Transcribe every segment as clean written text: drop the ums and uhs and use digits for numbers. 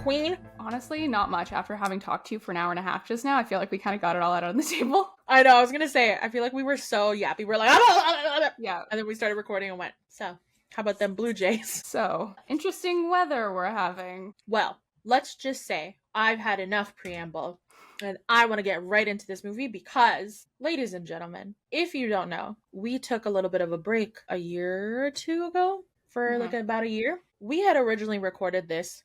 queen. Honestly, not much. After having talked to you for an hour and a half just now, I feel like we kind of got it all out on the table. I know, I was gonna say, I feel like we were so yappy. We're like, yeah. And then we started recording and went, so, how about them Blue Jays? So, interesting weather we're having. Well, let's just say I've had enough preamble. And I want to get right into this movie because, ladies and gentlemen, if you don't know, we took a little bit of a break a year or two ago for like about a year. We had originally recorded this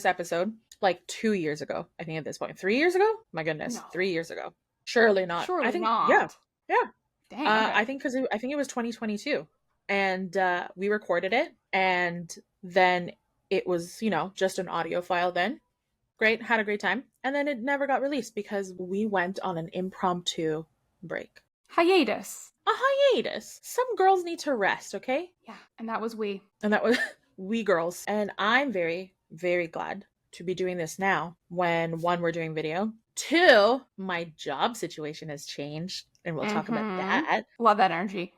episode, like 2 years ago. I think at this point, 3 years ago? My goodness, no. 3 years ago. Surely not. Surely I think, not. Yeah. Dang. Okay. I think it was 2022, and we recorded it, and then it was, just an audio file then. Great, had a great time. And then it never got released because we went on an impromptu break. Hiatus. A hiatus. Some girls need to rest, okay? Yeah, and that was we. And that was we girls. And I'm very, very glad to be doing this now when, one, we're doing video. Two, my job situation has changed, and we'll talk about that. Love that energy.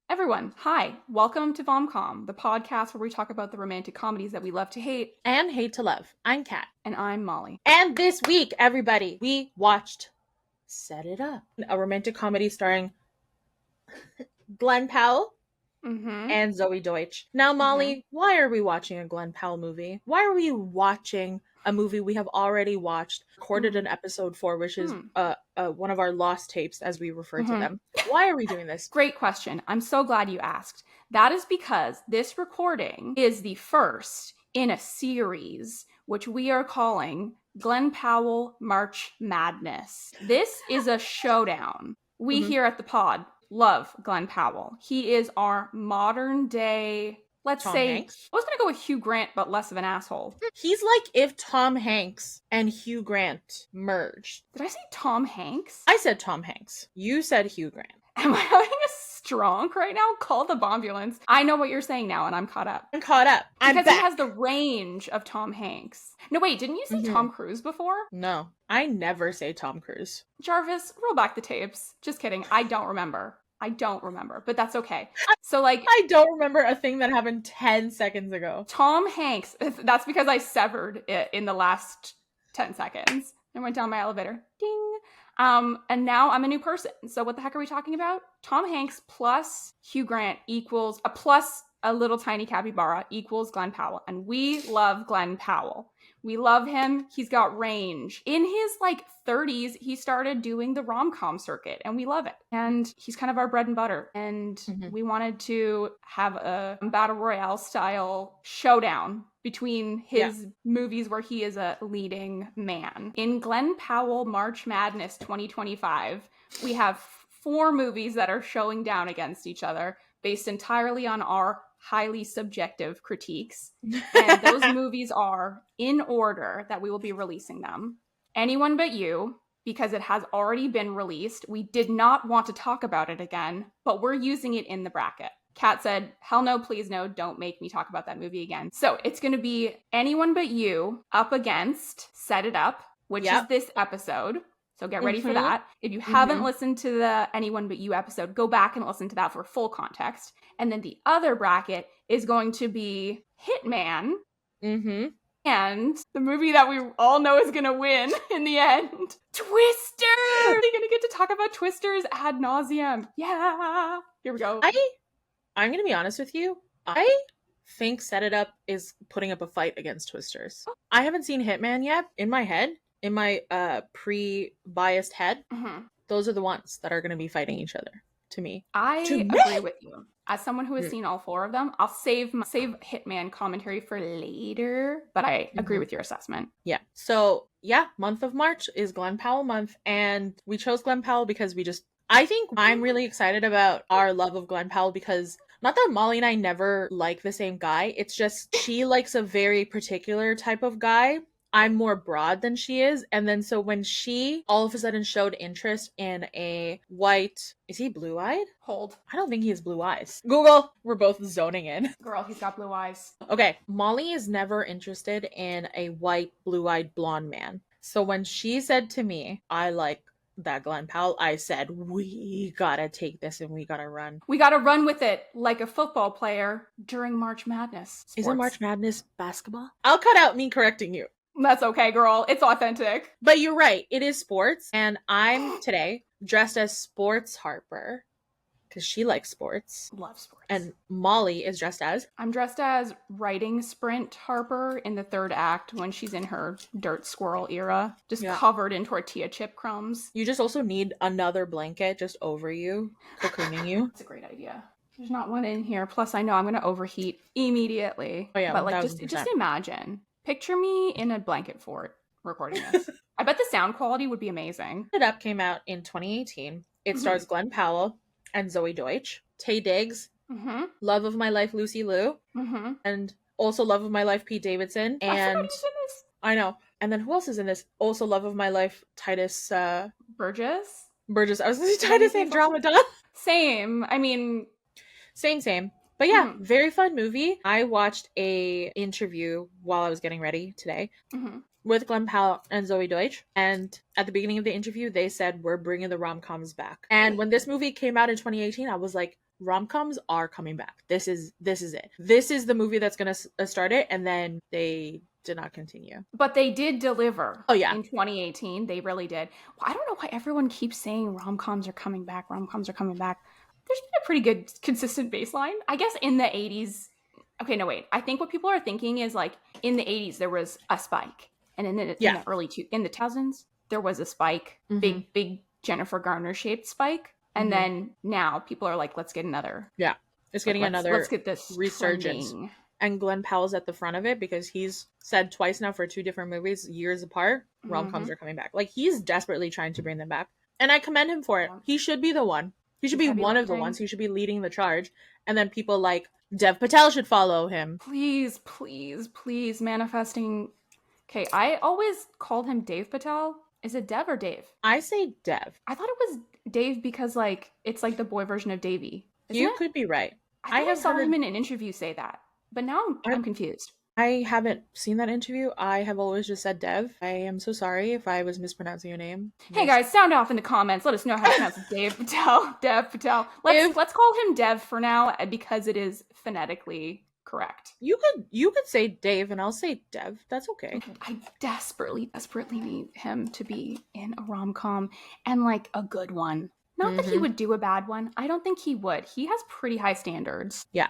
Everyone, hi. Welcome to VomCom, the podcast where we talk about the romantic comedies that we love to hate. And hate to love. I'm Kat. And I'm Molly. And this week, everybody, we watched Set It Up, a romantic comedy starring Glen Powell and Zoey Deutch. Now, Molly, why are we watching a Glen Powell movie? Why are we watching a movie we have already watched, recorded an episode for, which is one of our lost tapes, as we refer to them? Why are we doing this? Great question. I'm so glad you asked. That is because this recording is the first in a series, which we are calling Glen Powell March Madness. This is a showdown. We here at the pod love Glen Powell. He is our modern day... Let's Tom say, Hanks? I was going to go with Hugh Grant, but less of an asshole. He's like if Tom Hanks and Hugh Grant merged. Did I say Tom Hanks? I said Tom Hanks. You said Hugh Grant. Am I having a stroke right now? Call the ambulance. I know what you're saying now, and I'm caught up. I'm caught up. Because he has the range of Tom Hanks. No, wait, didn't you say Tom Cruise before? No, I never say Tom Cruise. Jarvis, roll back the tapes. Just kidding. I don't remember, but that's okay. So, like... I don't remember a thing that happened 10 seconds ago. Tom Hanks, that's because I severed it in the last 10 seconds. I went down my elevator. Ding. And now I'm a new person. So what the heck are we talking about? Tom Hanks plus Hugh Grant equals, plus a little tiny capybara equals Glen Powell. And we love Glen Powell. We love him. He's got range. In his 30s, he started doing the rom-com circuit, and we love it. And he's kind of our bread and butter. And we wanted to have a battle royale style showdown between his movies where he is a leading man. In Glen Powell March Madness 2025, we have 4 movies that are showing down against each other based entirely on our highly subjective critiques. And those movies are in order that we will be releasing them. Anyone But You, because it has already been released. We did not want to talk about it again, but we're using it in the bracket. Kat said, hell no, please no, don't make me talk about that movie again. So it's going to be Anyone But You up against Set It Up, which is this episode. So get ready for that. If you haven't listened to the Anyone But You episode, go back and listen to that for full context. And then the other bracket is going to be Hitman. And the movie that we all know is going to win in the end, Twisters! We're going to get to talk about Twisters ad nauseum. Yeah! Here we go. I'm going to be honest with you. I think Set It Up is putting up a fight against Twisters. I haven't seen Hitman yet. In my head, in my pre-biased head, those are the ones that are going to be fighting each other, to me. I agree with you. As someone who has seen all 4 of them, I'll save Hitman commentary for later, but I agree with your assessment. Yeah. So, month of March is Glen Powell month, and we chose Glen Powell because I think I'm really excited about our love of Glen Powell because, not that Molly and I never like the same guy, it's just she likes a very particular type of guy. I'm more broad than she is. And then so when she all of a sudden showed interest in a white... Is he blue-eyed? Hold. I don't think he has blue eyes. Google. We're both zoning in. Girl, he's got blue eyes. Okay. Molly is never interested in a white, blue-eyed, blonde man. So when she said to me, I like that Glen Powell, I said, we gotta take this and we gotta run. We got to run with it like a football player during March Madness. Isn't Sports. March Madness basketball? I'll cut out me correcting you. That's okay, girl. It's authentic. But you're right. It is sports. And I'm today dressed as Sports Harper because she likes sports. Love sports. And Molly is dressed as? I'm dressed as writing sprint Harper in the third act when she's in her dirt squirrel era, just covered in tortilla chip crumbs. You just also need another blanket just over you, cocooning you. That's a great idea. There's not one in here. Plus, I know I'm going to overheat immediately. Oh, yeah, but like, 1000%. just imagine. Picture me in a blanket fort recording this. I bet the sound quality would be amazing. It Up came out in 2018. It stars Glen Powell and Zoey Deutch, Taye Diggs, Love of My Life Lucy Liu, and also Love of My Life Pete Davidson. And I know. And then who else is in this? Also Love of My Life Titus Burgess. I was going to say Titus Andromeda. Same. I mean, same. But yeah, very fun movie. I watched a interview while I was getting ready today with Glen Powell and Zoey Deutch. And at the beginning of the interview, they said, we're bringing the rom-coms back. And when this movie came out in 2018, I was like, rom-coms are coming back. This is it. This is the movie that's going to start it. And then they did not continue. But they did deliver. Oh, yeah. In 2018. They really did. Well, I don't know why everyone keeps saying rom-coms are coming back. Rom-coms are coming back. There's been a pretty good consistent baseline. I guess in the 80s. Okay, no, wait. I think what people are thinking is like in the 80s, there was a spike. And in the in the 2000s, there was a spike. Big Jennifer Garner shaped spike. And then now people are like, let's get another. Yeah. It's getting let's get this resurgence. Trending. And Glen Powell's at the front of it because he's said twice now for 2 different movies, years apart, rom-coms are coming back. Like, he's desperately trying to bring them back. And I commend him for it. He should be the one. He should be one of the ones. He should be leading the charge. And then people like Dev Patel should follow him. Please manifesting. Okay, I always called him Dave Patel. Is it Dev or Dave? I say Dev. I thought it was Dave because like it's like the boy version of Davey. You could be right. I have saw him in an interview say that. But now I'm confused. I haven't seen that interview. I have always just said Dev. I am so sorry if I was mispronouncing your name. Hey guys, sound off in the comments. Let us know how to pronounce Dave Patel. Dev Patel. Let's call him Dev for now because it is phonetically correct. You could say Dave and I'll say Dev. That's okay. I desperately need him to be in a rom-com and like a good one. Not that he would do a bad one. I don't think he would. He has pretty high standards. Yeah.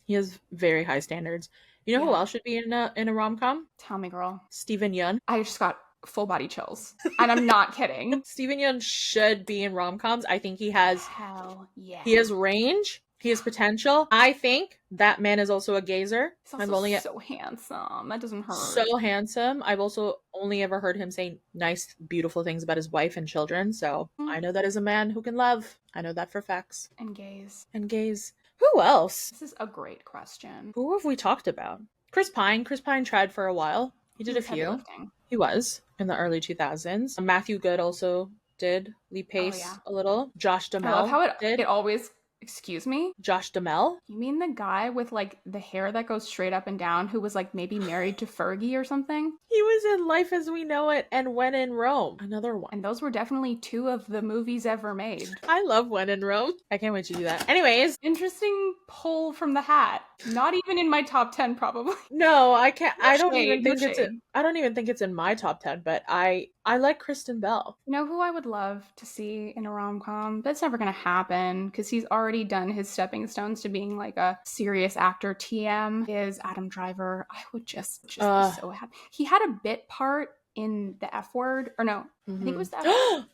He has very high standards. You know who else should be in a rom-com? Tell me, girl. Steven Yeun. I just got full body chills. And I'm not kidding. Steven Yeun should be in rom-coms. I think he has... Hell yeah. He has range. He has potential. I think that man is also a gazer. He's also so handsome. That doesn't hurt. So handsome. I've also only ever heard him say nice, beautiful things about his wife and children. So I know that is a man who can love. I know that for facts. And gaze. Who else? This is a great question. Who have we talked about? Chris Pine. Chris Pine tried for a while. He did a few. He was in the early 2000s. Matthew Good also did. Lee Pace a little. Josh Duhamel. I love how it always... Excuse me? Josh Duhamel? You mean the guy with like the hair that goes straight up and down who was like maybe married to Fergie or something? He was in Life as We Know It and When in Rome. Another one. And those were definitely 2 of the movies ever made. I love When in Rome. I can't wait to do that. Anyways. Interesting pull from the hat. Not even in my top 10 probably. No, I can't. I don't even think it's in my top 10, but I like Kristen Bell. You know who I would love to see in a rom-com? That's never going to happen because he's already done his stepping stones to being like a serious actor. TM is Adam Driver. I would just be so happy. He had a bit part in The F Word. Or no, I think it was The F Word.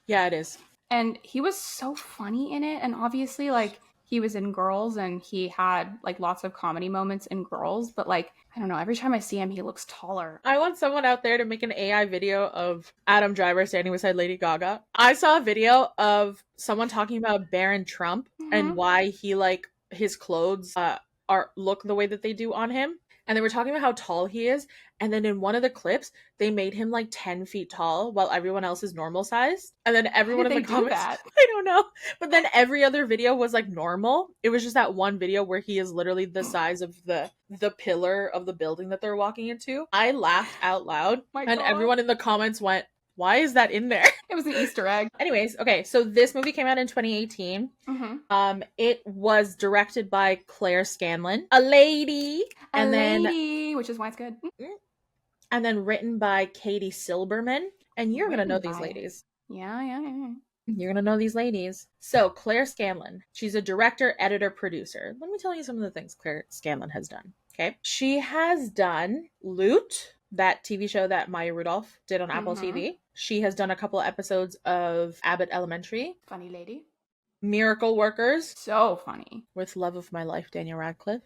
Yeah, it is. And he was so funny in it. And obviously like he was in Girls and he had like lots of comedy moments in Girls, but like, I don't know, every time I see him, he looks taller. I want someone out there to make an AI video of Adam Driver standing beside Lady Gaga. I saw a video of someone talking about Barron Trump and why he like his clothes look the way that they do on him. And they were talking about how tall he is. And then in one of the clips, they made him like 10 feet tall while everyone else is normal sized. And then everyone in the comments, I don't know. But then every other video was like normal. It was just that one video where he is literally the size of the pillar of the building that they're walking into. I laughed out loud. And everyone in the comments went, Why is that in there? It was an Easter egg. Anyways, okay, so this movie came out in 2018. It was directed by Claire Scanlon, a lady, Which is why it's good. and then written by Katie Silberman. And you're gonna know these ladies. Yeah. You're gonna know these ladies. So Claire Scanlon, she's a director, editor, producer. Let me tell you some of the things Claire Scanlon has done. Okay, she has done Loot, that TV show that Maya Rudolph did on Apple TV. She has done a couple of episodes of Abbott Elementary. Funny lady. Miracle Workers. So funny. With Love of My Life, Daniel Radcliffe.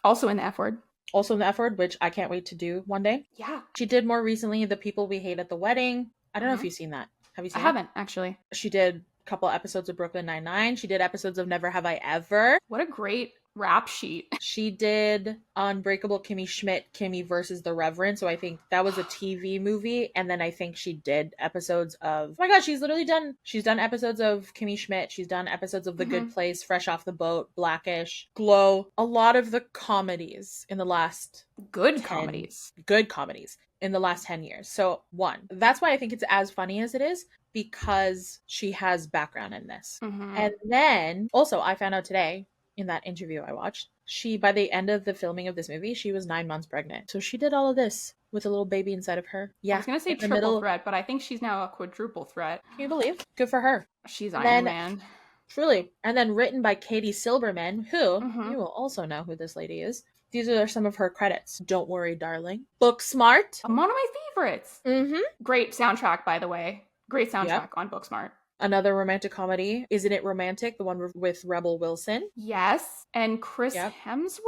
Also in the F Word. Also in the F Word, which I can't wait to do one day. Yeah. She did more recently The People We Hate at the Wedding. I don't know if you've seen that. Have you seen it? I haven't, actually. She did a couple episodes of Brooklyn Nine-Nine. She did episodes of Never Have I Ever. What a great rap sheet. She did Unbreakable Kimmy Schmidt, Kimmy versus the Reverend. So I think that was a TV movie. And then I think she did episodes of, oh my God, she's done episodes of Kimmy Schmidt. She's done episodes of The Good Place, Fresh Off the Boat, Blackish, Glow. A lot of the comedies in the last good comedies in the last 10 years. So that's why I think it's as funny as it is, because she has background in this. And then also I found out today in that interview I watched, by the end of the filming of this movie, she was 9 months pregnant. So she did all of this with a little baby inside of her. Yeah. I was going to say triple threat, but I think she's now a quadruple threat. Can you believe? Good for her. She's Iron Man. Truly. And then written by Katie Silberman, who you will also know who this lady is. These are some of her credits. Don't Worry, Darling. Booksmart. One of my favorites. Great soundtrack, by the way. Great soundtrack on Booksmart. Another romantic comedy. Isn't It Romantic? The one with Rebel Wilson. Yes. And Chris Hemsworth?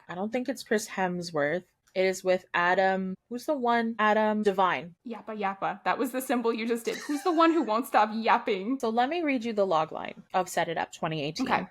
I don't think it's Chris Hemsworth. It is with Adam. Who's the one? Adam Devine. Yappa. That was the symbol you just did. Who's the one who won't stop yapping? So let me read you the logline of Set It Up 2018. Okay.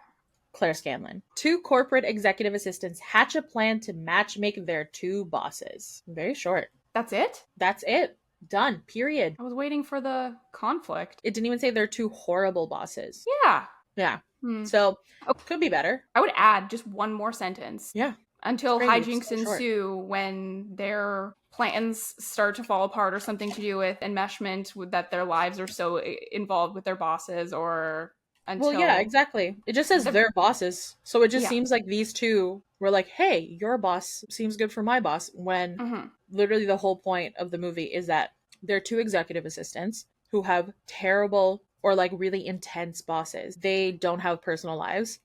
Claire Scanlon. 2 corporate executive assistants hatch a plan to matchmake their 2 bosses. Very short. That's it? That's it. Done. Period. I was waiting for the conflict. It didn't even say they're 2 horrible bosses. Yeah. So, could be better. I would add just one more sentence. Yeah. Until hijinks ensue when their plans start to fall apart or something to do with enmeshment, that their lives are so involved with their bosses, or until... Well, yeah, exactly. It just says their bosses. So it just seems like these 2 were like, hey, your boss seems good for my boss, when literally the whole point of the movie is that they're 2 executive assistants who have terrible or like really intense bosses. They don't have personal lives.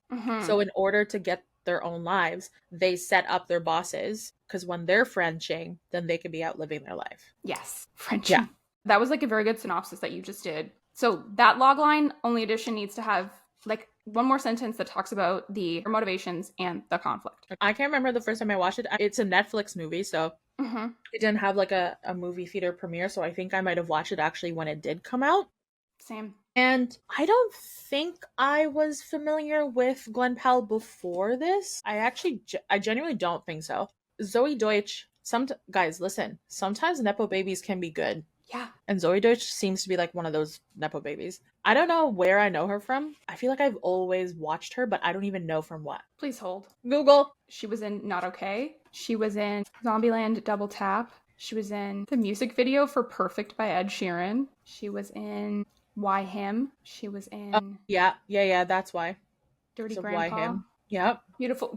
So in order to get their own lives, they set up their bosses, because when they're Frenching, then they can be out living their life. Yes, Frenching. Yeah. That was like a very good synopsis that you just did. So that logline, Only Edition needs to have like one more sentence that talks about the motivations and the conflict. I can't remember the first time I watched it. It's a Netflix movie, so it didn't have like a movie theater premiere, so I think I might have watched it actually when it did come out. Same. And I don't think I was familiar with Glen Powell before this. I genuinely don't think so. Zoey Deutch, guys, listen, sometimes Nepo babies can be good. Yeah. And Zoey Deutch seems to be like one of those Nepo babies. I don't know where I know her from. I feel like I've always watched her, but I don't even know from what. Please hold. Google. She was in Not Okay. She was in Zombieland Double Tap. She was in the music video for Perfect by Ed Sheeran. She was in Why Him. She was in... Yeah, that's why. Dirty Grandpa. Why Him. Yep.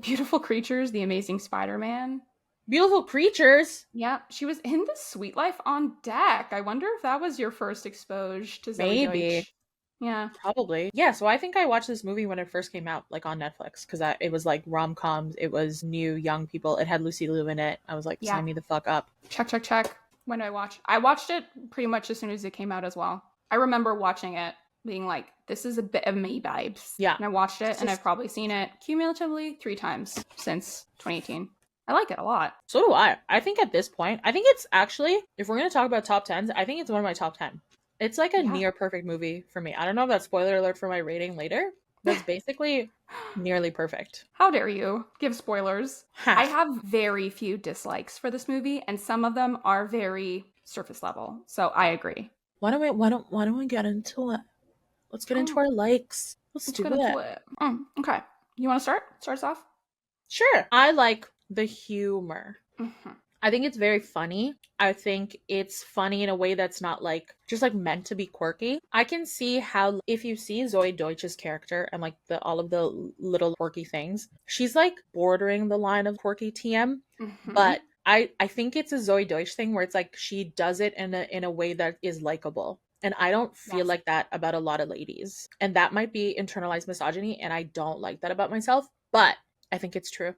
Beautiful Creatures, The Amazing Spider-Man. Beautiful Creatures? Yeah, she was in The Sweet Life on Deck. I wonder if that was your first exposure to Zoey Deutch. Yeah. Probably. Yeah, so I think I watched this movie when it first came out, like on Netflix, because it was like rom-coms, it was new, young people, it had Lucy Liu in it. I was like, sign me the fuck up. Check. When did I watch? I watched it pretty much as soon as it came out as well. I remember watching it, being like, this is a bit of me vibes. Yeah. And I watched it, and I've probably seen it cumulatively 3 times since 2018. I like it a lot. So do I. I think at this point, I think it's actually, if we're going to talk about top 10s, I think it's one of my top 10. It's like a near perfect movie for me. I don't know if that's spoiler alert for my rating later. That's basically nearly perfect. How dare you give spoilers? I have very few dislikes for this movie, and some of them are very surface level. So I agree. Why don't we get into it? Let's get into our likes. Let's do it. Okay. You want to start? Start us off? Sure. I like the humor. I think it's very funny. I think it's funny in a way that's not like just like meant to be quirky. I can see how if you see Zoey Deutch's character and like the all of the little quirky things, she's like bordering the line of quirky TM, but I think it's a Zoey Deutch thing where it's like she does it in a way that is likable. And I don't feel Yes. like that about a lot of ladies. And that might be internalized misogyny, and I don't like that about myself, but I think it's true.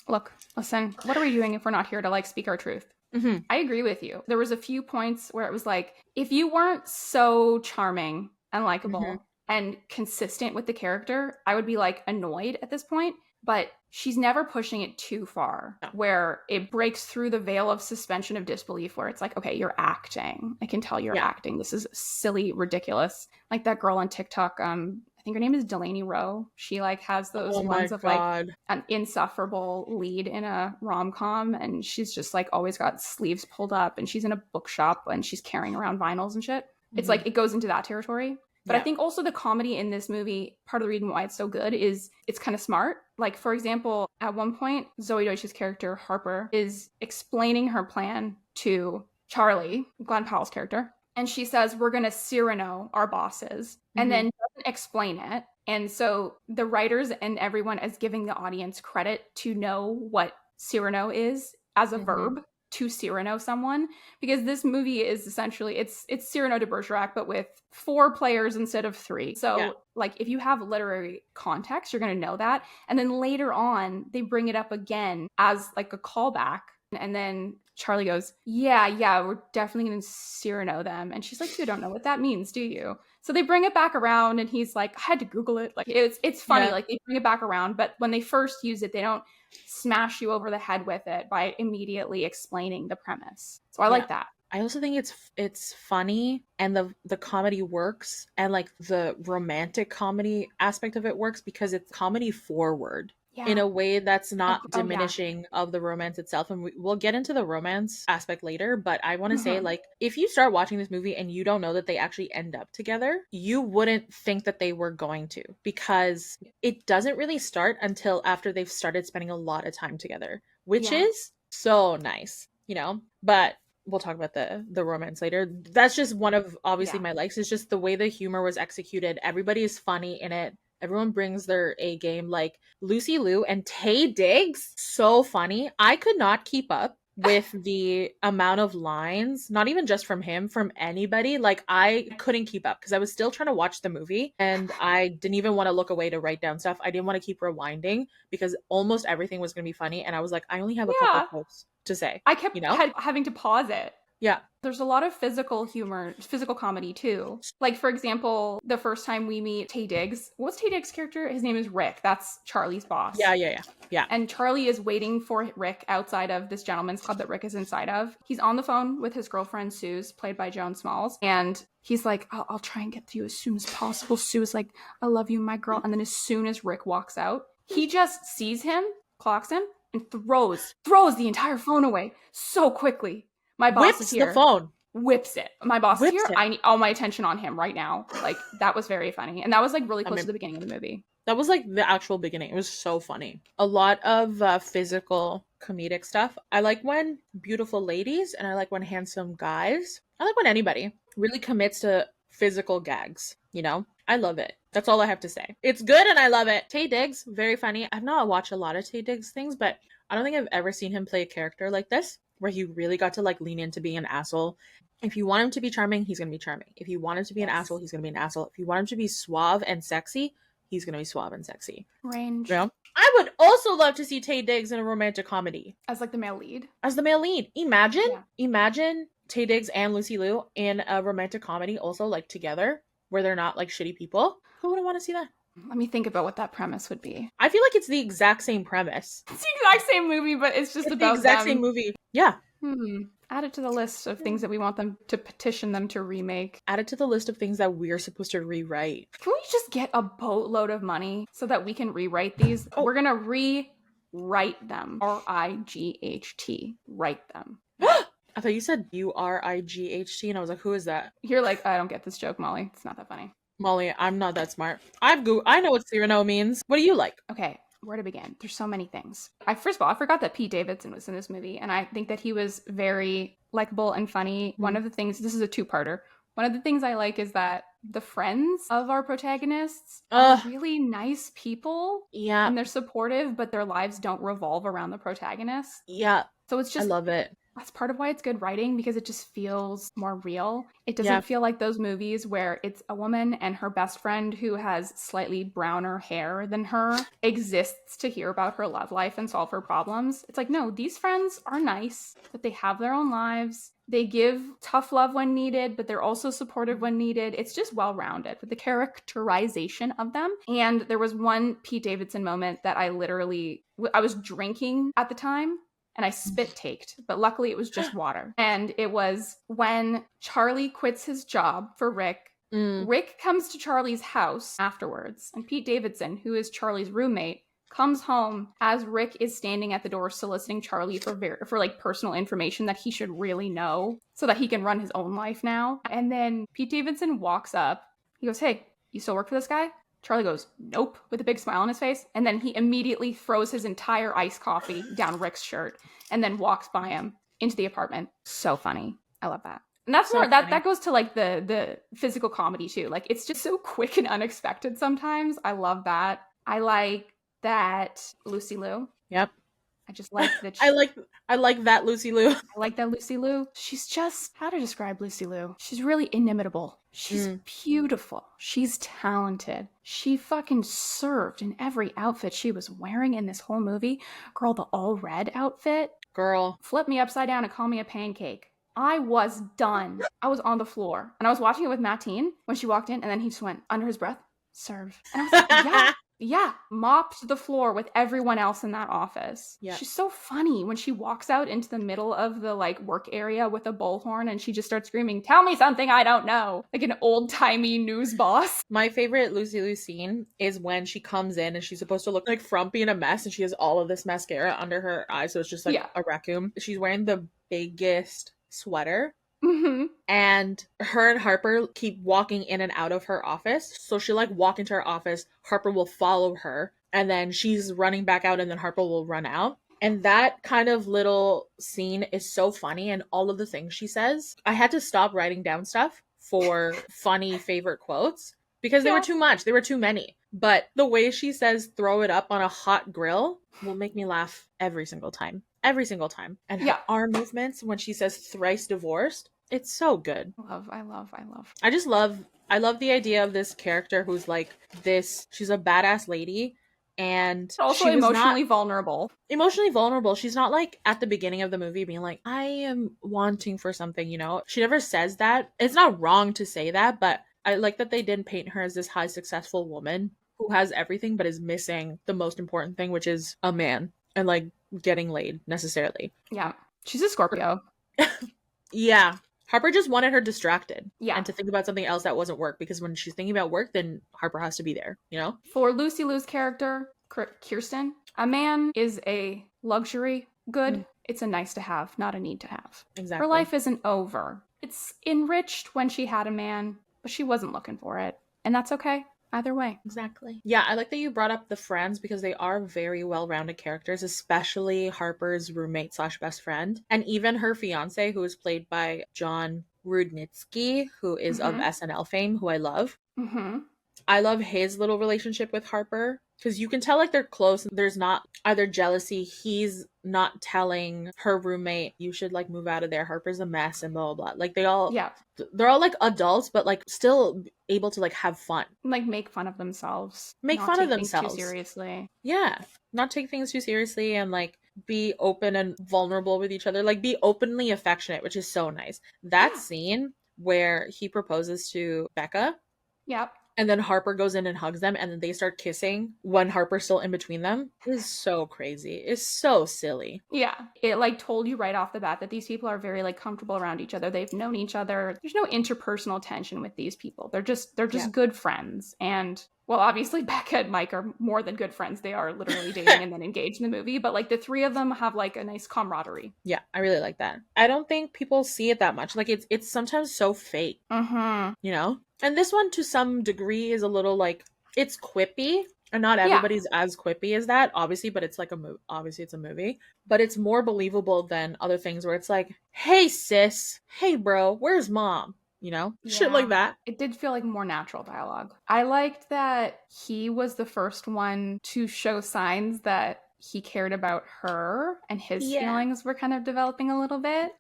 Look, listen, what are we doing if we're not here to like speak our truth? Mm-hmm. I agree with you. There was a few points where it was like, if you weren't so charming and likable and consistent with the character, I would be like annoyed at this point. But she's never pushing it too far where it breaks through the veil of suspension of disbelief where it's like, okay, you're acting. I can tell you're acting. This is silly, ridiculous. Like that girl on TikTok, I think her name is Delaney Rowe. She like has those ones of like an insufferable lead in a rom-com, and she's just like always got sleeves pulled up, and she's in a bookshop and she's carrying around vinyls and shit. It's like it goes into that territory. But I think also the comedy in this movie, part of the reason why it's so good is it's kind of smart. Like, for example, at one point, Zoey Deutch's character, Harper, is explaining her plan to Charlie, Glen Powell's character. And she says, we're going to Cyrano our bosses, and then doesn't explain it. And so the writers and everyone is giving the audience credit to know what Cyrano is as a verb. To Cyrano someone, because this movie is essentially it's Cyrano de Bergerac but with 4 players instead of 3. So like if you have literary context, you're going to know that. And then later on they bring it up again as like a callback, and then Charlie goes, yeah, we're definitely going to Cyrano them, and she's like, you don't know what that means, do you? So they bring it back around, and he's like, I had to Google it. Like it's funny. Like they bring it back around, but when they first use it, they don't smash you over the head with it by immediately explaining the premise. So I like that. I also think it's funny, and the comedy works, and like the romantic comedy aspect of it works because it's comedy forward. In a way that's not diminishing of the romance itself. And we'll get into the romance aspect later, but I want to say, like, if you start watching this movie and you don't know that they actually end up together, you wouldn't think that they were going to, because it doesn't really start until after they've started spending a lot of time together, which is so nice, you know? But we'll talk about the romance later. That's just one of obviously my likes, is just the way the humor was executed. Everybody is funny in it. Everyone brings their A game. Like Lucy Liu and Taye Diggs, so funny. I could not keep up with the amount of lines, not even just from him, from anybody. Like I couldn't keep up because I was still trying to watch the movie, and I didn't even want to look away to write down stuff. I didn't want to keep rewinding because almost everything was going to be funny, and I was like, I only have a couple of quotes to say. I kept having to pause it. Yeah. There's a lot of physical humor, physical comedy too. Like, for example, the first time we meet Taye Diggs, what's Taye Diggs' character? His name is Rick. That's Charlie's boss. Yeah. And Charlie is waiting for Rick outside of this gentleman's club that Rick is inside of. He's on the phone with his girlfriend, Suze, played by Joan Smalls. And he's like, I'll try and get to you as soon as possible. Sue is like, I love you, my girl. And then as soon as Rick walks out, he just sees him, clocks him, and throws the entire phone away so quickly. My boss is here. The phone. Whips it. My boss is here. It. I need all my attention on him right now. Like, that was very funny. And that was like really close to the beginning of the movie. That was like the actual beginning. It was so funny. A lot of physical comedic stuff. I like when beautiful ladies, and I like when handsome guys, I like when anybody really commits to physical gags, you know? I love it. That's all I have to say. It's good and I love it. Taye Diggs, very funny. I've not watched a lot of Taye Diggs things, but I don't think I've ever seen him play a character like this, where he really got to like lean into being an asshole. If you want him to be charming, he's going to be charming. If you want him to be an asshole, he's going to be an asshole. If you want him to be suave and sexy, he's going to be suave and sexy. Range. You know? I would also love to see Taye Diggs in a romantic comedy. As like the male lead. As the male lead. Imagine Taye Diggs and Lucy Liu in a romantic comedy also, like together, where they're not like shitty people. Who wouldn't want to see that? Let me think about what that premise would be. I feel like it's the exact same premise. It's the exact same movie, but it's just about the exact them. Same movie. Yeah. Add it to the list of things that we want them to petition them to remake. Add it to the list of things that we're supposed to rewrite. Can we just get a boatload of money so that we can rewrite these? We're going to rewrite them. R-I-G-H-T. Write them. I thought you said U-R-I-G-H-T, and I was like, who is that? You're like, I don't get this joke, Molly. It's not that funny. Molly, I'm not that smart. I know what Cyrano means. What do you like? Okay. Where to begin? There's so many things. First of all, I forgot that Pete Davidson was in this movie, and I think that he was very likable and funny. One of the things, this is a two-parter, one of the things I like is that the friends of our protagonists are really nice people. Yeah. And they're supportive, but their lives don't revolve around the protagonist. Yeah. So it's just, I love it. That's part of why it's good writing, because it just feels more real. It doesn't feel like those movies where it's a woman and her best friend who has slightly browner hair than her exists to hear about her love life and solve her problems. It's like, no, these friends are nice, but they have their own lives. They give tough love when needed, but they're also supportive when needed. It's just well-rounded with the characterization of them. And there was one Pete Davidson moment that I was drinking at the time, and I spit-taked, but luckily it was just water. And it was when Charlie quits his job for Rick. Rick comes to Charlie's house afterwards, and Pete Davidson, who is Charlie's roommate, comes home as Rick is standing at the door soliciting Charlie for like personal information that he should really know so that he can run his own life now. And then Pete Davidson walks up. He goes, "Hey, you still work for this guy?" Charlie goes, "Nope," with a big smile on his face. And then he immediately throws his entire iced coffee down Rick's shirt and then walks by him into the apartment. So funny. I love that. And that's so more, that goes to like the physical comedy too. Like, it's just so quick and unexpected sometimes. I love that. I like that Lucy Liu. Yep. I just like that. I like that Lucy Liu. I like that Lucy Liu. She's just, how to describe Lucy Liu? She's really inimitable. She's beautiful. She's talented. She fucking served in every outfit she was wearing in this whole movie. Girl, the all red outfit. Girl. Flip me upside down and call me a pancake. I was done. I was on the floor. And I was watching it with Mattine when she walked in, and then he just went under his breath, "Serve." And I was like, yeah, mopped the floor with everyone else in that office. Yeah. She's so funny when she walks out into the middle of the like work area with a bullhorn and she just starts screaming, "Tell me something I don't know," like an old-timey news boss. My favorite Lucy Liu scene is when she comes in and she's supposed to look like frumpy and a mess, and she has all of this mascara under her eyes, so it's just like a raccoon. She's wearing the biggest sweater. And her and Harper keep walking in and out of her office. So she'll like walk into her office, Harper will follow her, and then she's running back out, and then Harper will run out. And that kind of little scene is so funny, and all of the things she says. I had to stop writing down stuff for funny favorite quotes because they were too much. They were too many. But the way she says "throw it up on a hot grill" will make me laugh every single time. Every single time. And her arm movements when she says "thrice divorced." It's so good. I love. I love the idea of this character who's like this. She's a badass lady, and also emotionally vulnerable. Emotionally vulnerable. She's not like at the beginning of the movie being like, "I am wanting for something," you know? She never says that. It's not wrong to say that, but I like that they didn't paint her as this high successful woman who has everything but is missing the most important thing, which is a man and like getting laid necessarily. Yeah. She's a Scorpio. Yeah. Harper just wanted her distracted. Yeah. And to think about something else that wasn't work, because when she's thinking about work, then Harper has to be there, you know? For Lucy Liu's character, Kirsten, a man is a luxury good. It's a nice to have, not a need to have. Exactly. Her life isn't over. It's enriched when she had a man, but she wasn't looking for it. And that's okay. Either way. Exactly. Yeah, I like that you brought up the friends because they are very well-rounded characters, especially Harper's roommate / best friend. And even her fiance, who is played by John Rudnitsky, who is of SNL fame, who I love. I love his little relationship with Harper because you can tell like they're close. There's not either jealousy. He's not telling her roommate, "You should like move out of there. Harper's a mess," and blah, blah, blah. Like they're all like adults, but like still able to like have fun. Like make fun of themselves. Make fun of themselves. Too seriously. Yeah. Not take things too seriously and like be open and vulnerable with each other. Like be openly affectionate, which is so nice. That scene where he proposes to Becca. Yep. And then Harper goes in and hugs them, and then they start kissing when Harper's still in between them. Is so crazy. It's so silly. Yeah. It like told you right off the bat that these people are very like comfortable around each other. They've known each other. There's no interpersonal tension with these people. They're just good friends. And well, obviously Becca and Mike are more than good friends. They are literally dating and then engaged in the movie. But like the three of them have like a nice camaraderie. Yeah, I really like that. I don't think people see it that much. Like it's sometimes so fake. You know? And this one to some degree is a little like, it's quippy, And not Yeah. everybody's as quippy as that, obviously, but it's like obviously it's a movie. But it's more believable than other things where it's like, hey sis, hey bro, where's mom? You know? Shit like Yeah. that. It did feel like more natural dialogue. I liked that he was the first one to show signs that he cared about her and his Yeah. feelings were kind of developing a little bit.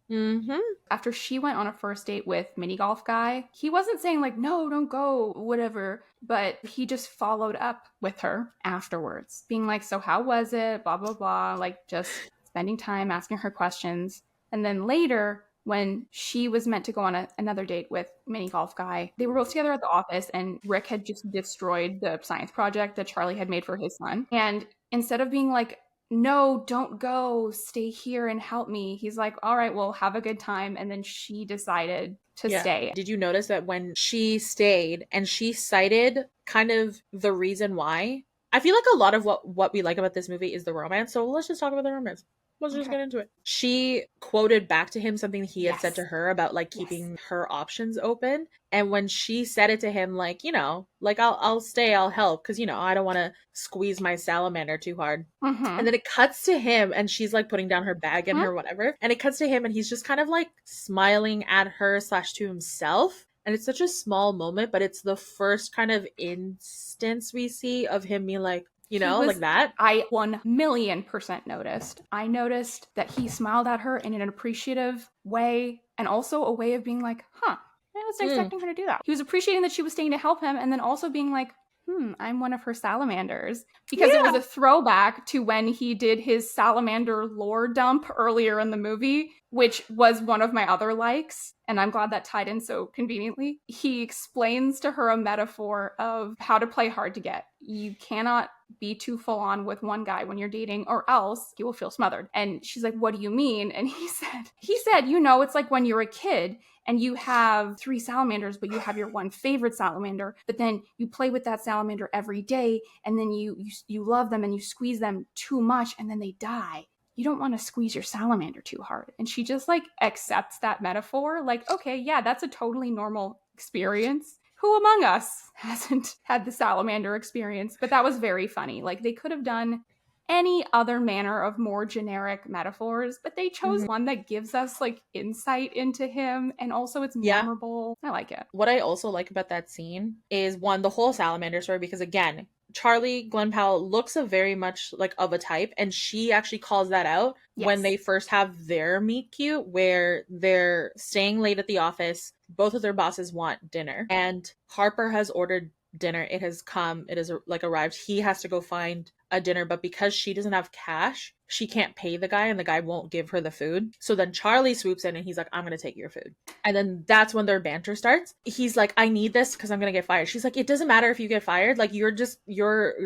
Mm-hmm. After she went on a first date with mini golf guy, he wasn't saying like, no, don't go, whatever, but he just followed up with her afterwards, being like, so how was it? Blah, blah, blah. Like just spending time asking her questions. And then later, when she was meant to go on another date with mini golf guy, they were both together at the office, and Rick had just destroyed the science project that Charlie had made for his son. And instead of being like, no, don't go, stay here and help me, he's like, all right, well, have a good time. And then she decided to Yeah. stay. Did you notice that when she stayed and she cited kind of the reason why? I feel like a lot of what we like about this movie is the romance. So let's just talk about the romance. Let's just Okay. get into it. She quoted back to him something he had said Yes. to her about like Yes. keeping her options open. And when she said it to him, like, you know, like I'll stay, I'll help, because you know, I don't want to squeeze my salamander too hard. Mm-hmm. And then it cuts to him and she's like putting down her bag and her whatever. And it cuts to him and he's just kind of like smiling at her slash to himself. And it's such a small moment, but it's the first kind of instance we see of him being like, you know, like that. I 1,000,000% noticed. I noticed that he smiled at her in an appreciative way, and also a way of being like, huh, I wasn't expecting her to do that. He was appreciating that she was staying to help him, and then also being like, I'm one of her salamanders. Because it was a throwback to when he did his salamander lore dump earlier in the movie, which was one of my other likes. And I'm glad that tied in so conveniently. He explains to her a metaphor of how to play hard to get. You cannot be too full on with one guy when you're dating, or else you will feel smothered. And she's like, what do you mean? And he said, you know, it's like when you're a kid and you have 3 salamanders, but you have your one favorite salamander, but then you play with that salamander every day, and then you love them and you squeeze them too much, and then they die. You don't want to squeeze your salamander too hard. And she just like accepts that metaphor, like, okay, yeah, that's a totally normal experience. Who among us hasn't had the salamander experience? But that was very funny. Like, they could have done any other manner of more generic metaphors, but they chose one that gives us like insight into him, and also it's memorable. I like it. What I also like about that scene is, one, the whole salamander story, because again, Charlie Glen Powell looks a very much like of a type, and she actually calls that out when they first have their meet cute, where they're staying late at the office. Both of their bosses want dinner, and Harper has ordered dinner. It has come, it has like arrived. He has to go find a dinner, but because she doesn't have cash, she can't pay the guy, and the guy won't give her the food. So then Charlie swoops in and he's like, I'm gonna take your food. And then that's when their banter starts. He's like, I need this because I'm gonna get fired. She's like, it doesn't matter if you get fired, like you're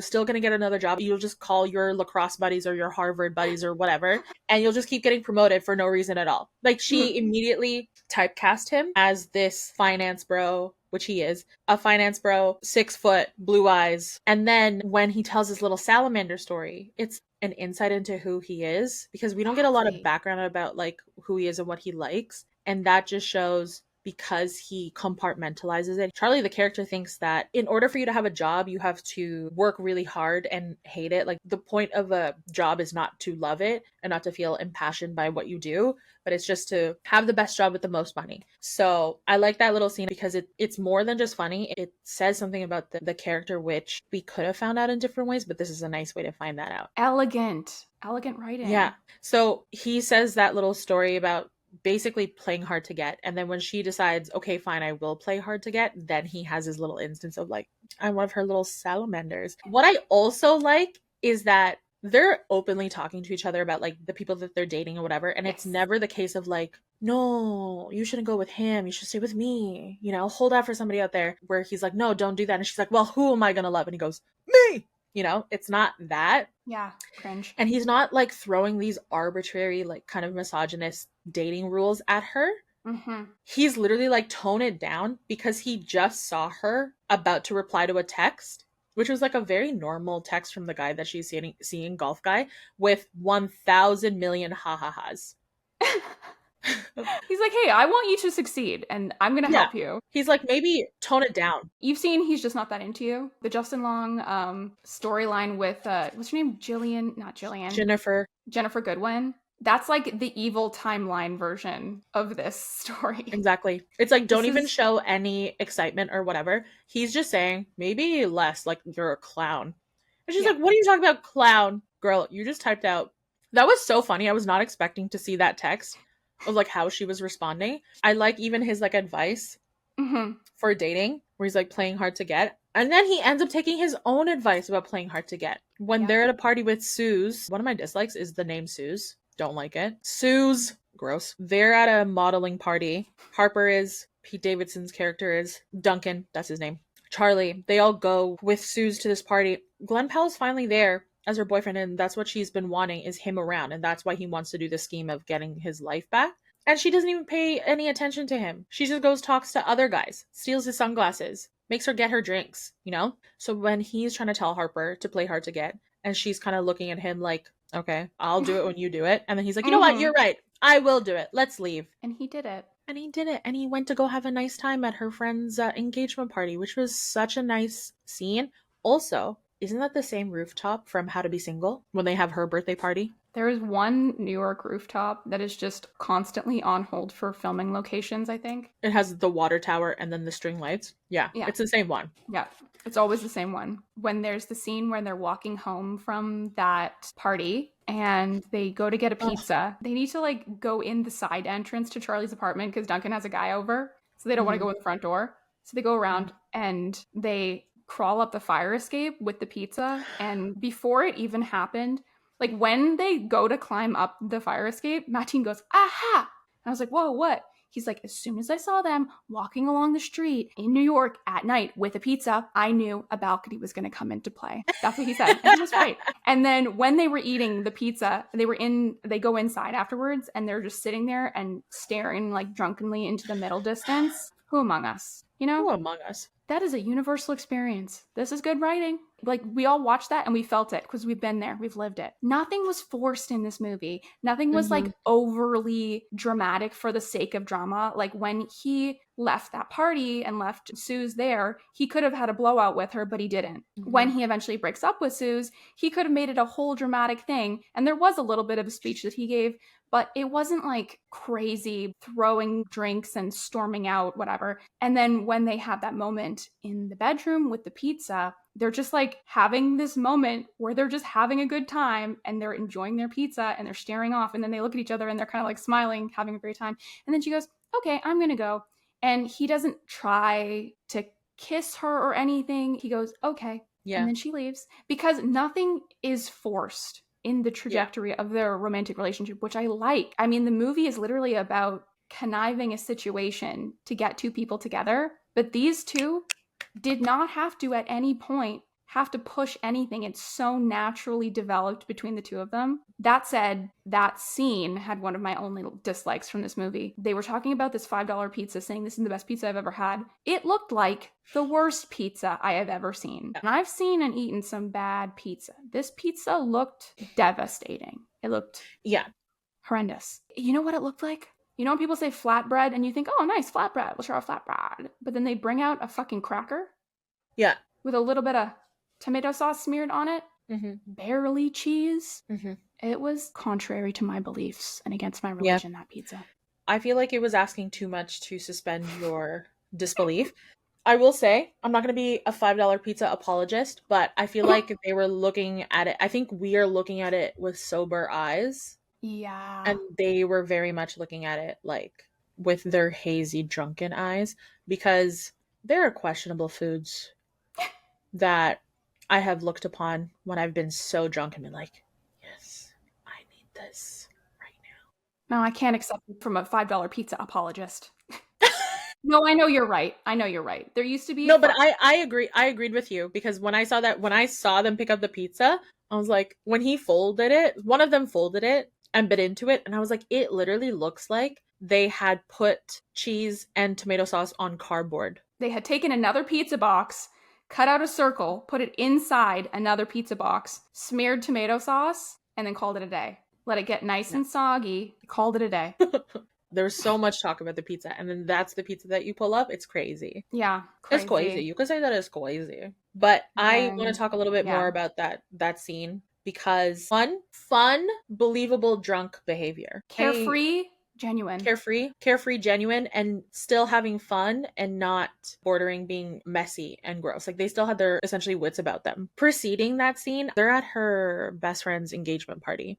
still gonna get another job. You'll just call your lacrosse buddies or your Harvard buddies or whatever, and you'll just keep getting promoted for no reason at all. Like, she immediately typecast him as this finance bro, which he is, a finance bro, 6 foot, blue eyes. And then when he tells his little salamander story, it's an insight into who he is, because we don't get a lot of background about like who he is and what he likes. And that just shows, because he compartmentalizes it. Charlie, the character, thinks that in order for you to have a job, you have to work really hard and hate it. Like, the point of a job is not to love it and not to feel impassioned by what you do, but it's just to have the best job with the most money. So I like that little scene because it's more than just funny. It says something about the character, which we could have found out in different ways, but this is a nice way to find that out. Elegant writing. Yeah. So he says that little story about basically playing hard to get, and then when she decides, okay, fine, I will play hard to get, then he has his little instance of like, I'm one of her little salamanders. What I also like is that they're openly talking to each other about like the people that they're dating or whatever, and it's never the case of like, no, you shouldn't go with him, you should stay with me, you know, hold out for somebody out there, where he's like, no, don't do that. And she's like, well, who am I gonna love? And he goes, me. You know, it's not that. Yeah, cringe. And he's not like throwing these arbitrary, like kind of misogynist dating rules at her. He's literally like, tone it down, because he just saw her about to reply to a text, which was like a very normal text from the guy that she's seeing golf guy, with 1,000 million ha-ha-has. He's like, hey, I want you to succeed, and I'm going to Yeah. help you. He's like, maybe tone it down. You've seen He's Just Not That Into You, the Justin Long storyline with, what's her name? Not Jillian. Jennifer Goodwin. That's like the evil timeline version of this story. Exactly. It's like, don't even show any excitement or whatever. He's just saying, maybe less, like, you're a clown. And she's like, what are you talking about, clown? Girl, you just typed out. That was so funny. I was not expecting to see that text of like how she was responding. I like even his like advice for dating, where he's like playing hard to get. And then he ends up taking his own advice about playing hard to get. When they're at a party with Suze, one of my dislikes is the name Suze. Don't like it. Suze, gross. They're at a modeling party. Harper is, Pete Davidson's character is, Duncan, that's his name. Charlie, they all go with Suze to this party. Glen Powell's finally there as her boyfriend, and that's what she's been wanting, is him around, and that's why he wants to do the scheme of getting his life back. And she doesn't even pay any attention to him. She just goes talks to other guys, steals his sunglasses, makes her get her drinks, you know? So when he's trying to tell Harper to play hard to get, and she's kind of looking at him like, okay, I'll do it when you do it. And then he's like, you know what? You're right. I will do it. Let's leave. And he did it. And he did it. And he went to go have a nice time at her friend's engagement party, which was such a nice scene. Also, isn't that the same rooftop from How to Be Single when they have her birthday party? There is one New York rooftop that is just constantly on hold for filming locations, I think. It has the water tower and then the string lights. Yeah, it's the same one. Yeah, it's always the same one. When there's the scene where they're walking home from that party and they go to get a pizza, they need to like go in the side entrance to Charlie's apartment because Duncan has a guy over. So they don't want to go in the front door. So they go around and they crawl up the fire escape with the pizza. And before it even happened, like when they go to climb up the fire escape, Mateen goes, aha! And I was like, whoa, what? He's like, as soon as I saw them walking along the street in New York at night with a pizza, I knew a balcony was going to come into play. That's what he said. And he was right. And then when they were eating the pizza, they go inside afterwards and they're just sitting there and staring like drunkenly into the middle distance. Who among us? You know? Who among us? That is a universal experience. This is good writing. Like, we all watched that and we felt it because we've been there. We've lived it. Nothing was forced in this movie. Nothing was like overly dramatic for the sake of drama. Like when he left that party and left Suze there, he could have had a blowout with her, but he didn't. When he eventually breaks up with Suze, he could have made it a whole dramatic thing. And there was a little bit of a speech that he gave, but it wasn't like crazy throwing drinks and storming out, whatever. And then when they have that moment in the bedroom with the pizza, they're just like having this moment where they're just having a good time and they're enjoying their pizza and they're staring off. And then they look at each other and they're kind of like smiling, having a great time. And then she goes, okay, I'm going to go. And he doesn't try to kiss her or anything. He goes, okay. Yeah. And then she leaves because nothing is forced in the trajectory of their romantic relationship, which I like. I mean, the movie is literally about conniving a situation to get two people together, but these two did not have to at any point have to push anything. It's so naturally developed between the two of them. That said, that scene had one of my only dislikes from this movie. They were talking about this $5 pizza, saying this is the best pizza I've ever had. It looked like the worst pizza I have ever seen. And I've seen and eaten some bad pizza. This pizza looked devastating. It looked horrendous. You know what it looked like? You know when people say flatbread and you think, oh, nice, flatbread. We'll try a flatbread. But then they bring out a fucking cracker. Yeah. With a little bit of tomato sauce smeared on it. Barely cheese. It was contrary to my beliefs and against my religion, that pizza. I feel like it was asking too much to suspend your disbelief. I will say, I'm not going to be a $5 pizza apologist, but I feel like they were looking at it. I think we are looking at it with sober eyes. Yeah. And they were very much looking at it like with their hazy, drunken eyes, because there are questionable foods that I have looked upon when I've been so drunk and been like, yes, I need this right now. No, I can't accept it from a $5 pizza apologist. No, I know you're right. There used to be no, but I agree. I agreed with you because when I saw them pick up the pizza, I was like, when he folded it, one of them folded it and bit into it, and I was like, it literally looks like they had put cheese and tomato sauce on cardboard. They had taken another pizza box, cut out a circle, put it inside another pizza box, smeared tomato sauce, and then called it a day. Let it get nice and soggy, called it a day. There's so much talk about the pizza, and then that's the pizza that you pull up. It's crazy. Yeah, It's crazy. crazy. You could say that it's crazy. But I want to Then talk a little bit more yeah, about that scene because fun, believable drunk behavior. carefree, genuine. Carefree, genuine, and still having fun and not bordering being messy and gross. Like they still had their essentially wits about them. Preceding that scene, they're at her best friend's engagement party.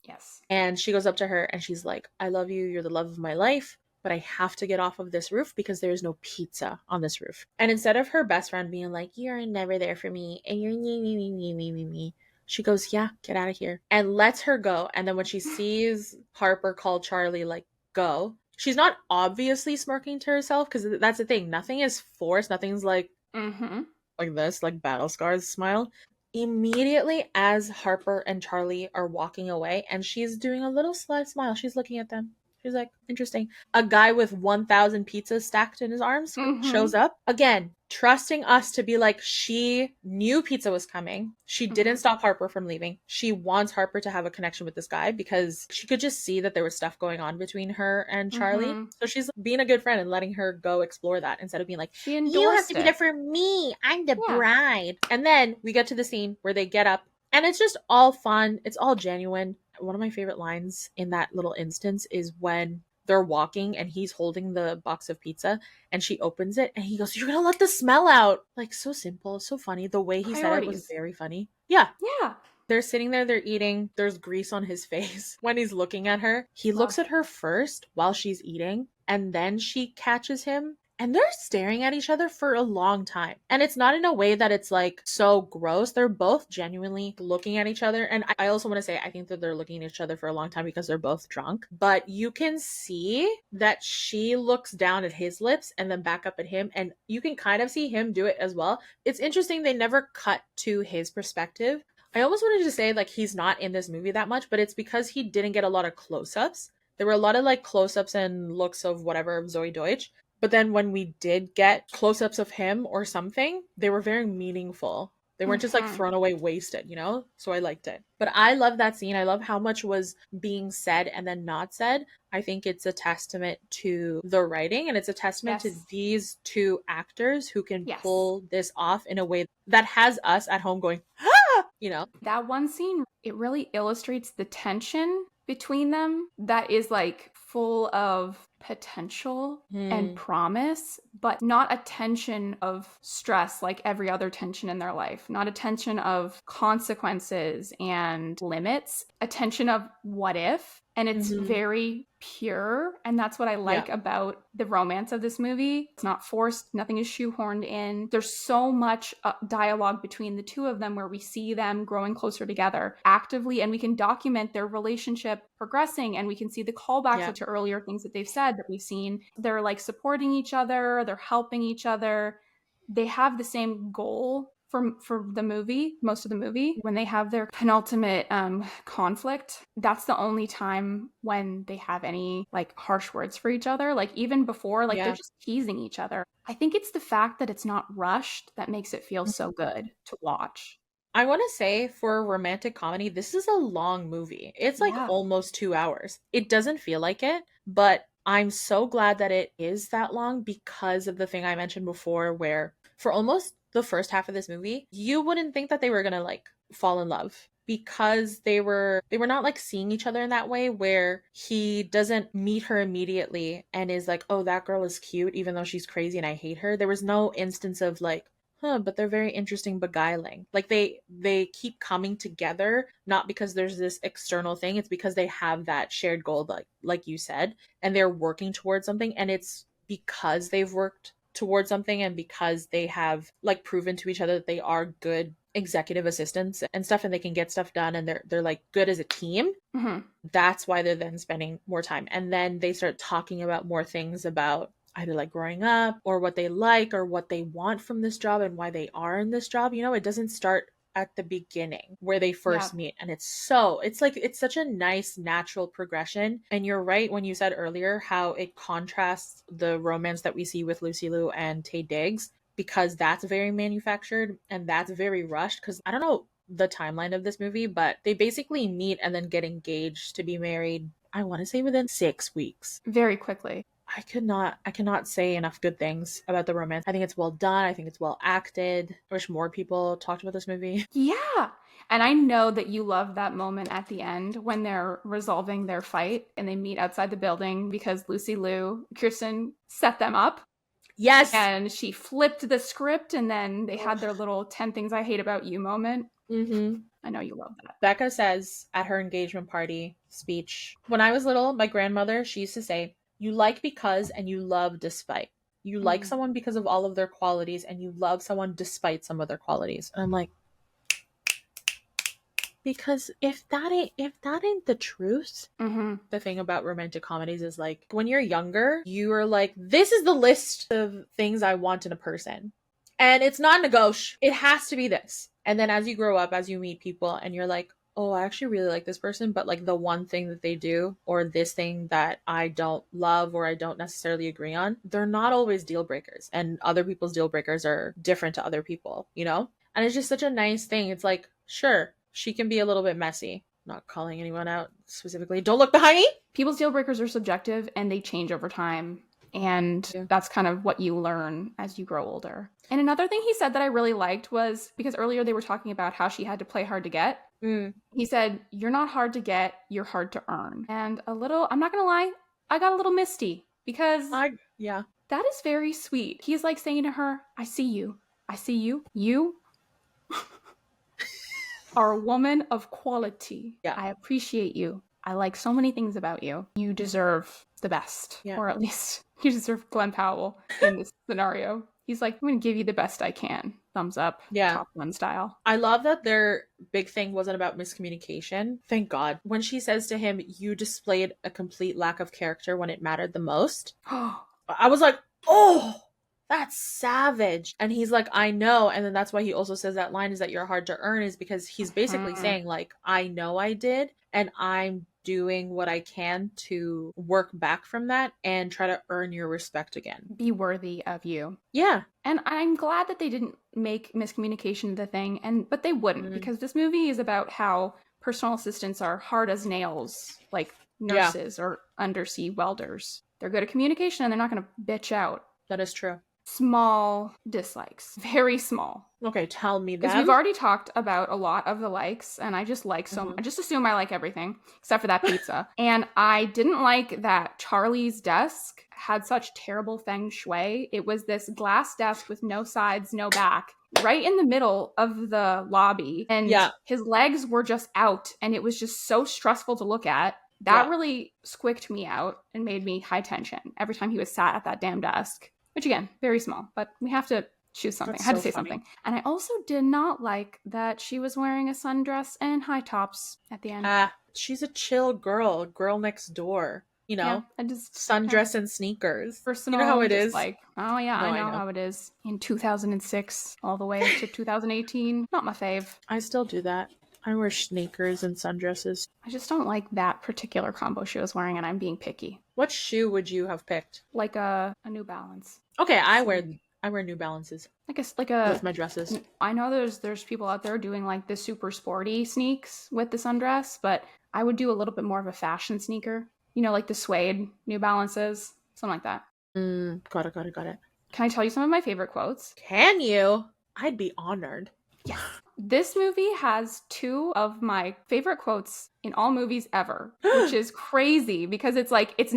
Yes. And she goes up to her and she's like, I love you. You're the love of my life. But I have to get off of this roof because there is no pizza on this roof. And instead of her best friend being like, you're never there for me and you're me, she goes, yeah, get out of here. And lets her go. And then when she sees Harper call Charlie, like, go, she's not obviously smirking to herself because that's the thing. Nothing is forced. Nothing's Mm-hmm. like this, like battle scars smile. Immediately as Harper and Charlie are walking away and she's doing a little sly smile, she's looking at them. She's like, interesting. A guy with 1,000 pizzas stacked in his arms Mm-hmm. shows up. Again, trusting us to be like, she knew pizza was coming. She didn't stop Harper from leaving. She wants Harper to have a connection with this guy because she could just see that there was stuff going on between her and Charlie. Mm-hmm. So she's being a good friend and letting her go explore that instead of being like, She you have endorsed to be there it. for me. I'm the Yeah. bride. And then we get to the scene where they get up and it's just all fun. It's all genuine. One of my favorite lines in that little instance is when they're walking and he's holding the box of pizza and she opens it and he goes, you're gonna let the smell out. Like so simple, so funny. The way he said it was Priorities. very funny. Yeah. Yeah. They're sitting there, they're eating. There's grease on his face when he's looking at her. He looks Love. at her first while she's eating, and then she catches him. And they're staring at each other for a long time. And it's not in a way that it's like so gross. They're both genuinely looking at each other. And I also want to say, I think that they're looking at each other for a long time because they're both drunk. But you can see that she looks down at his lips and then back up at him. And you can kind of see him do it as well. It's interesting. They never cut to his perspective. I almost wanted to say like he's not in this movie that much, but it's because he didn't get a lot of close-ups. There were a lot of like close-ups and looks of whatever of Zoey Deutch. But then when we did get close-ups of him or something, they were very meaningful. They weren't just like Mm-hmm. thrown away wasted, you know? So I liked it. But I love that scene. I love how much was being said and then not said. I think it's a testament to the writing and it's a testament to Yes. these two actors who can Yes. pull this off in a way that has us at home going, ah, you know? That one scene, it really illustrates the tension between them that is like full of potential and Hmm. promise, but not a tension of stress like every other tension in their life, not a tension of consequences and limits, a tension of what if. And it's Mhm. very pure. And that's what I Yeah. like about the romance of this movie. It's not forced, nothing is shoehorned in. There's so much dialogue between the two of them where we see them growing closer together actively and we can document their relationship progressing and we can see the callbacks Yeah. to earlier things that they've said that we've seen. They're like supporting each other, they're helping each other. They have the same goal for the movie, most of the movie. When they have their penultimate conflict, that's the only time when they have any like harsh words for each other. Like even before, like they're Yeah. just teasing each other. I think it's the fact that it's not rushed that makes it feel so good to watch. I want to say for a romantic comedy, this is a long movie. It's like Yeah. almost 2 hours. It doesn't feel like it, but I'm so glad that it is that long because of the thing I mentioned before, where for almost the first half of this movie, you wouldn't think that they were gonna like fall in love because they were not like seeing each other in that way where he doesn't meet her immediately and is like, oh, that girl is cute even though she's crazy and I hate her. There was no instance of like, huh, but they're very interesting, beguiling. Like they keep coming together, not because there's this external thing, it's because they have that shared goal, like you said, and they're working towards something, and it's because they've worked towards something and because they have like proven to each other that they are good executive assistants and stuff and they can get stuff done and they're like good as a team. Mm-hmm. That's why they're then spending more time. And then they start talking about more things about either like growing up or what they like or what they want from this job and why they are in this job. You know, it doesn't start at the beginning where they Yeah. first meet. And it's like, it's such a nice natural progression. And you're right when you said earlier how it contrasts the romance that we see with Lucy Liu and Taye Diggs because that's very manufactured and that's very rushed. Because I don't know the timeline of this movie, but they basically meet and then get engaged to be married I want to say within 6 weeks. Very quickly. I cannot say enough good things about the romance. I think it's well done. I think it's well acted. I wish more people talked about this movie. Yeah. And I know that you love that moment at the end when they're resolving their fight and they meet outside the building because Lucy Liu, Kirsten set them up. Yes. And she flipped the script and then they had their little 10 things I hate about you moment. Mm-hmm. I know you love that. Becca says at her engagement party speech, when I was little, my grandmother, she used to say, you like because and you love despite. You like someone because of all of their qualities and you love someone despite some of their qualities. And I'm like, because if that ain't the truth, the thing about romantic comedies is like when you're younger, you are like, this is the list of things I want in a person. And it's not negotiable. It has to be this. And then as you grow up, as you meet people and you're like, oh, I actually really like this person, but like the one thing that they do or this thing that I don't love or I don't necessarily agree on, they're not always deal breakers. And other people's deal breakers are different to other people, you know? And it's just such a nice thing. It's like, sure, she can be a little bit messy. Not calling anyone out specifically. Don't look behind me. People's deal breakers are subjective and they change over time. And that's kind of what you learn as you grow older. And another thing he said that I really liked was, because earlier they were talking about how she had to play hard to get. He said, you're not hard to get, you're hard to earn. And I'm not going to lie, I got a little misty because that is very sweet. He's like saying to her, I see you. I see you. You are a woman of quality. Yeah. I appreciate you. I like so many things about you. You deserve the best. Yeah. Or at least you deserve Glen Powell in this scenario. He's like, I'm going to give you the best I can. Thumbs up. Yeah. Top Gun style. I love that their big thing wasn't about miscommunication. Thank God. When she says to him, you displayed a complete lack of character when it mattered the most. I was like, oh, that's savage. And he's like, I know. And then that's why he also says that line is that you're hard to earn, is because he's basically saying like, I know I did. And I'm doing what I can to work back from that and try to earn your respect again. Be worthy of you. Yeah. And I'm glad that they didn't make miscommunication the thing, but they wouldn't, because this movie is about how personal assistants are hard as nails, like nurses or undersea welders. They're good at communication and they're not going to bitch out. That is true. Small dislikes. Very small. Okay, tell me that. Because we've already talked about a lot of the likes, and I just like I just assume I like everything, except for that pizza. And I didn't like that Charlie's desk had such terrible feng shui. It was this glass desk with no sides, no back, right in the middle of the lobby. And his legs were just out, and it was just so stressful to look at. That really squicked me out and made me high tension every time he was sat at that damn desk. Which again, very small, but we have to choose something. I had to say something. And I also did not like that she was wearing a sundress and high tops at the end. She's a chill girl next door. You know, I just sundress and sneakers. Personal, you know how it is. Like, oh yeah, no, I know how it is. In 2006, all the way to 2018, not my fave. I still do that. I wear sneakers and sundresses. I just don't like that particular combo she was wearing, and I'm being picky. What shoe would you have picked? Like a New Balance. Okay, I wear New Balances. Like a with my dresses. I know there's people out there doing like the super sporty sneaks with the sundress, but I would do a little bit more of a fashion sneaker. You know, like the suede New Balances, something like that. Got it. Can I tell you some of my favorite quotes? Can you? I'd be honored. Yes. This movie has two of my favorite quotes in all movies ever, which is crazy because it's like, this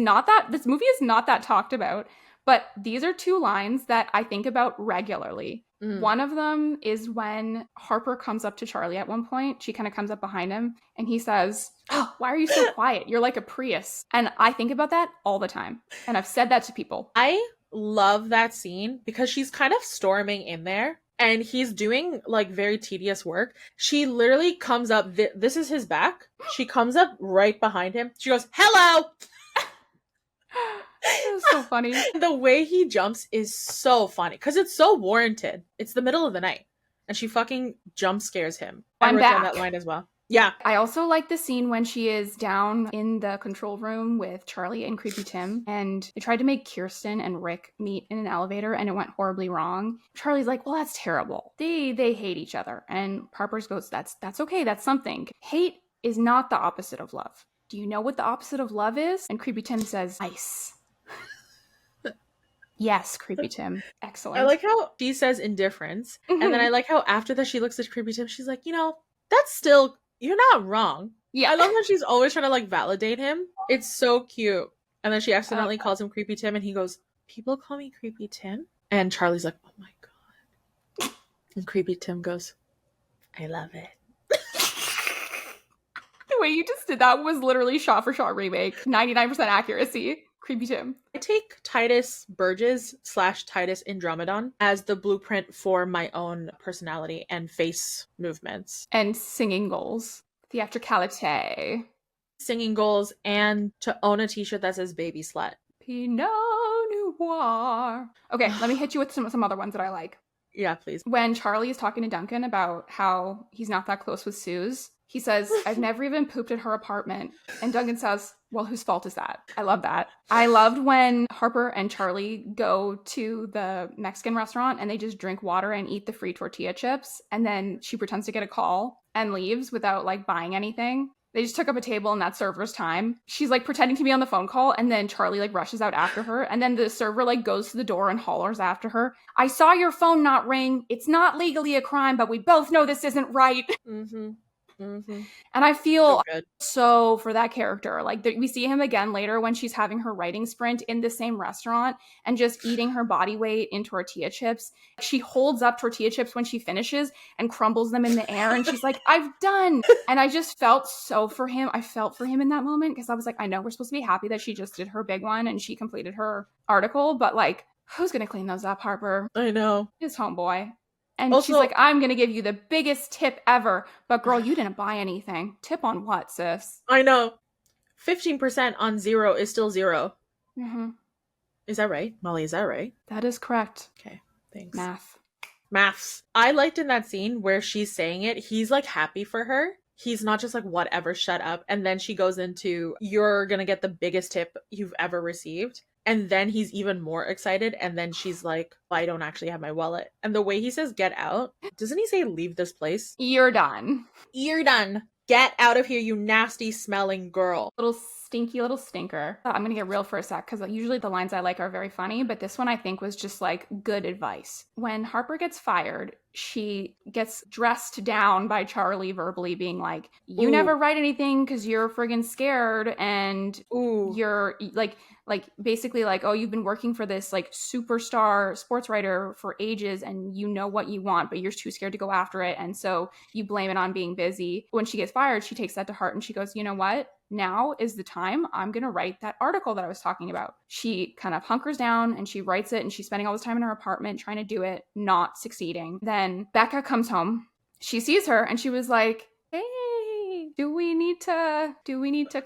movie is not that talked about, but these are two lines that I think about regularly. One of them is when Harper comes up to Charlie at one point. She kind of comes up behind him and he says, oh, why are you so quiet? You're like a Prius. And I think about that all the time. And I've said that to people. I love that scene because she's kind of storming in there. And he's doing like very tedious work. She literally comes up. This is his back. She comes up right behind him. She goes, hello. It's so funny. The way he jumps is so funny because it's so warranted. It's the middle of the night. And she fucking jump scares him. I wrote down that line as well. Yeah. I also like the scene when she is down in the control room with Charlie and Creepy Tim, and they tried to make Kirsten and Rick meet in an elevator, and it went horribly wrong. Charlie's like, well, that's terrible. They hate each other. And Harper goes, that's okay. That's something. Hate is not the opposite of love. do you know what the opposite of love is? And Creepy Tim says, ice. Yes, Creepy Tim. Excellent. I like how she says indifference. And then I like how after that she looks at Creepy Tim, she's like, that's still, you're not wrong. Yeah. I love how she's always trying to like validate him. It's so cute. And then she accidentally calls him Creepy Tim and he goes, people call me Creepy Tim? And Charlie's like, oh my God. And Creepy Tim goes, I love it. The way you just did that was literally shot for shot remake. 99% accuracy. Creepy Tim. I take Titus Burgess / Titus Andromedon as the blueprint for my own personality and face movements. And singing goals. Theatricality. Singing goals and to own a t-shirt that says baby slut. Pinot Noir. Okay, let me hit you with some other ones that I like. Yeah, please. When Charlie is talking to Duncan about how he's not that close with Suze, he says, I've never even pooped at her apartment. And Duncan says, well, whose fault is that? I love that. I loved when Harper and Charlie go to the Mexican restaurant and they just drink water and eat the free tortilla chips. And then she pretends to get a call and leaves without like buying anything. They just took up a table in that server's time. She's like pretending to be on the phone call and then Charlie like rushes out after her. And then the server like goes to the door and hollers after her. I saw your phone not ring. It's not legally a crime, but we both know this isn't right. Mm-hmm. Mm-hmm. And I feel so for that character. Like we see him again later when she's having her writing sprint in the same restaurant and just eating her body weight in tortilla chips. She holds up tortilla chips when she finishes and crumbles them in the air. And she's like, I've done. And I just felt so for him. I felt for him in that moment because I was like, I know we're supposed to be happy that she just did her big one and she completed her article. But like, who's going to clean those up, Harper? I know. His homeboy. And also, she's like, I'm going to give you the biggest tip ever. But girl, you didn't buy anything. Tip on what, sis? I know. 15% on 0 is still 0. Mm-hmm. Is that right? Molly, is that right? That is correct. Okay, thanks. Maths. I liked in that scene where she's saying it, he's like happy for her. He's not just like, whatever, shut up. And then she goes into, you're going to get the biggest tip you've ever received. And then he's even more excited. And then she's like, well, I don't actually have my wallet. And the way he says, get out. Doesn't he say, leave this place? You're done. You're done. Get out of here, you nasty smelling girl. Little stinky little stinker. I'm going to get real for a sec because usually the lines I like are very funny. But this one I think was just like good advice. When Harper gets fired, she gets dressed down by Charlie verbally being like, you never write anything because you're friggin' scared. And you're like basically like, oh, you've been working for this like superstar sports writer for ages and you know what you want, but you're too scared to go after it. And so you blame it on being busy. When she gets fired, she takes that to heart and she goes, you know what? Now is the time I'm going to write that article that I was talking about. She kind of hunkers down and she writes it and she's spending all this time in her apartment trying to do it, not succeeding. Then Becca comes home. She sees her and she was like, hey, do we need to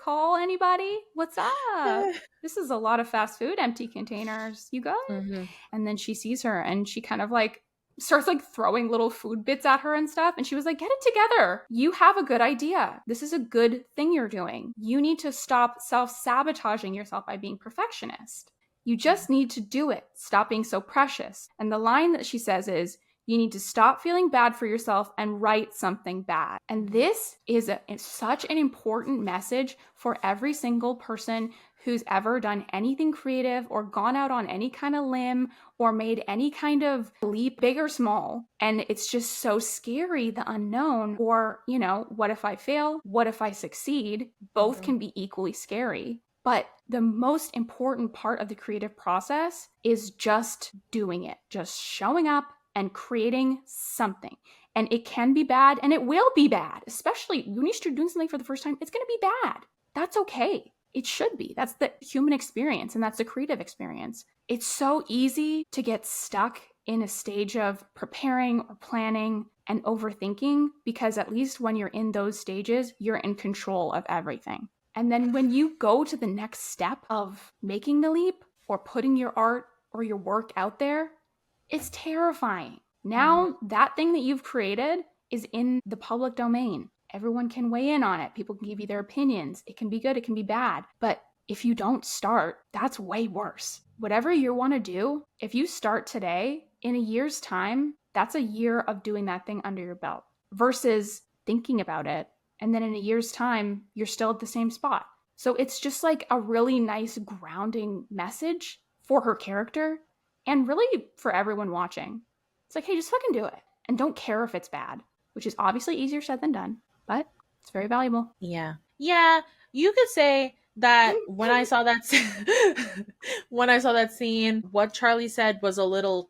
call anybody? What's up? This is a lot of fast food, empty containers. You good? Mm-hmm. And then she sees her and she kind of like starts like throwing little food bits at her and stuff. And she was like, get it together. You have a good idea. This is a good thing you're doing. You need to stop self-sabotaging yourself by being perfectionist. You just need to do it. Stop being so precious. And the line that she says is, you need to stop feeling bad for yourself and write something bad. And this is such an important message for every single person who's ever done anything creative or gone out on any kind of limb or made any kind of leap, big or small. And it's just so scary, the unknown, or, you know, what if I fail? What if I succeed? Both can be equally scary. But the most important part of the creative process is just doing it, just showing up and creating something. And it can be bad and it will be bad, especially when you start doing something for the first time. It's going to be bad. That's okay. It should be. That's the human experience and that's the creative experience. It's so easy to get stuck in a stage of preparing or planning and overthinking because at least when you're in those stages, you're in control of everything. And then when you go to the next step of making the leap or putting your art or your work out there, it's terrifying. Now that thing that you've created is in the public domain. Everyone can weigh in on it. People can give you their opinions. It can be good, it can be bad. But if you don't start, that's way worse. Whatever you want to do, if you start today, in a year's time, that's a year of doing that thing under your belt versus thinking about it and then in a year's time, you're still at the same spot. So it's just like a really nice grounding message for her character and really for everyone watching. It's like, hey, just fucking do it. And don't care if it's bad, which is obviously easier said than done, but it's very valuable. Yeah. Yeah, you could say that when I saw that scene, what Charlie said was a little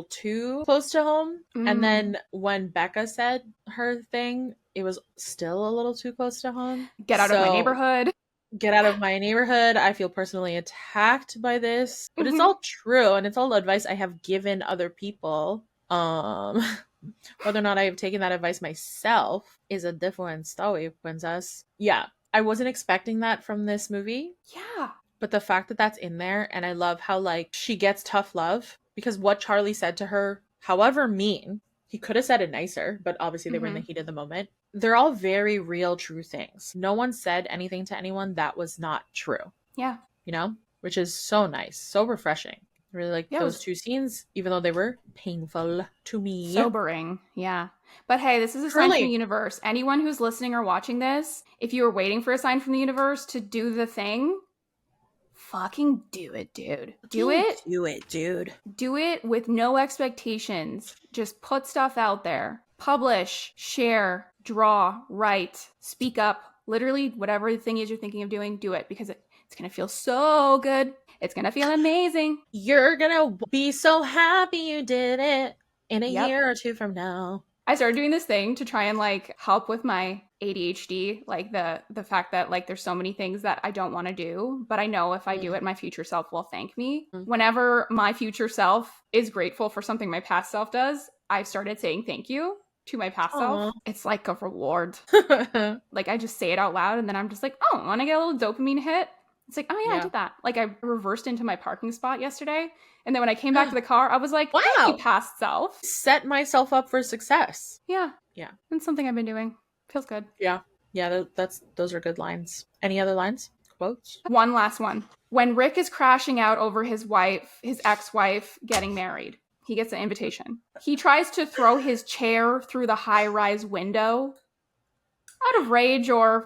too close to home. And then when Becca said her thing, it was still a little too close to home. Get out of my neighborhood. Get out of my neighborhood. I feel personally attacked by this. But it's all true, and it's all advice I have given other people. Whether or not I have taken that advice myself is a different story, princess. Yeah, I wasn't expecting that from this movie. Yeah. But the fact that that's in there, and I love how, like, she gets tough love, because what Charlie said to her, however mean, he could have said it nicer, but obviously they were in the heat of the moment. They're all very real, true things. No one said anything to anyone that was not true. Yeah. You know? Which is so nice, so refreshing. I really like those two scenes, even though they were painful to me. Sobering, yeah. But hey, this is a sign from the universe. Anyone who's listening or watching this, if you were waiting for a sign from the universe to do the thing, fucking do it, dude. Do it. Do it, dude. Do it with no expectations. Just put stuff out there. Publish, share, draw, write, speak up. Literally, whatever the thing is you're thinking of doing, do it, because it's going to feel so good. It's going to feel amazing. You're going to be so happy you did it in a year or two from now. I started doing this thing to try and like help with my ADHD, like the fact that like there's so many things that I don't want to do, but I know if I do it, my future self will thank me. Whenever my future self is grateful for something my past self does, I've started saying thank you to my past self. It's like a reward. Like I just say it out loud and then I'm just like, oh, I want to get a little dopamine hit. It's like, oh yeah, I did that. Like I reversed into my parking spot yesterday. And then when I came back to the car, I was like, wow, thank you, past self. Set myself up for success. Yeah. Yeah. It's something I've been doing. Feels good. Yeah. Yeah, those are good lines. Any other lines? Quotes? One last one. When Rick is crashing out over his ex-wife getting married, he gets an invitation. He tries to throw his chair through the high-rise window out of rage, or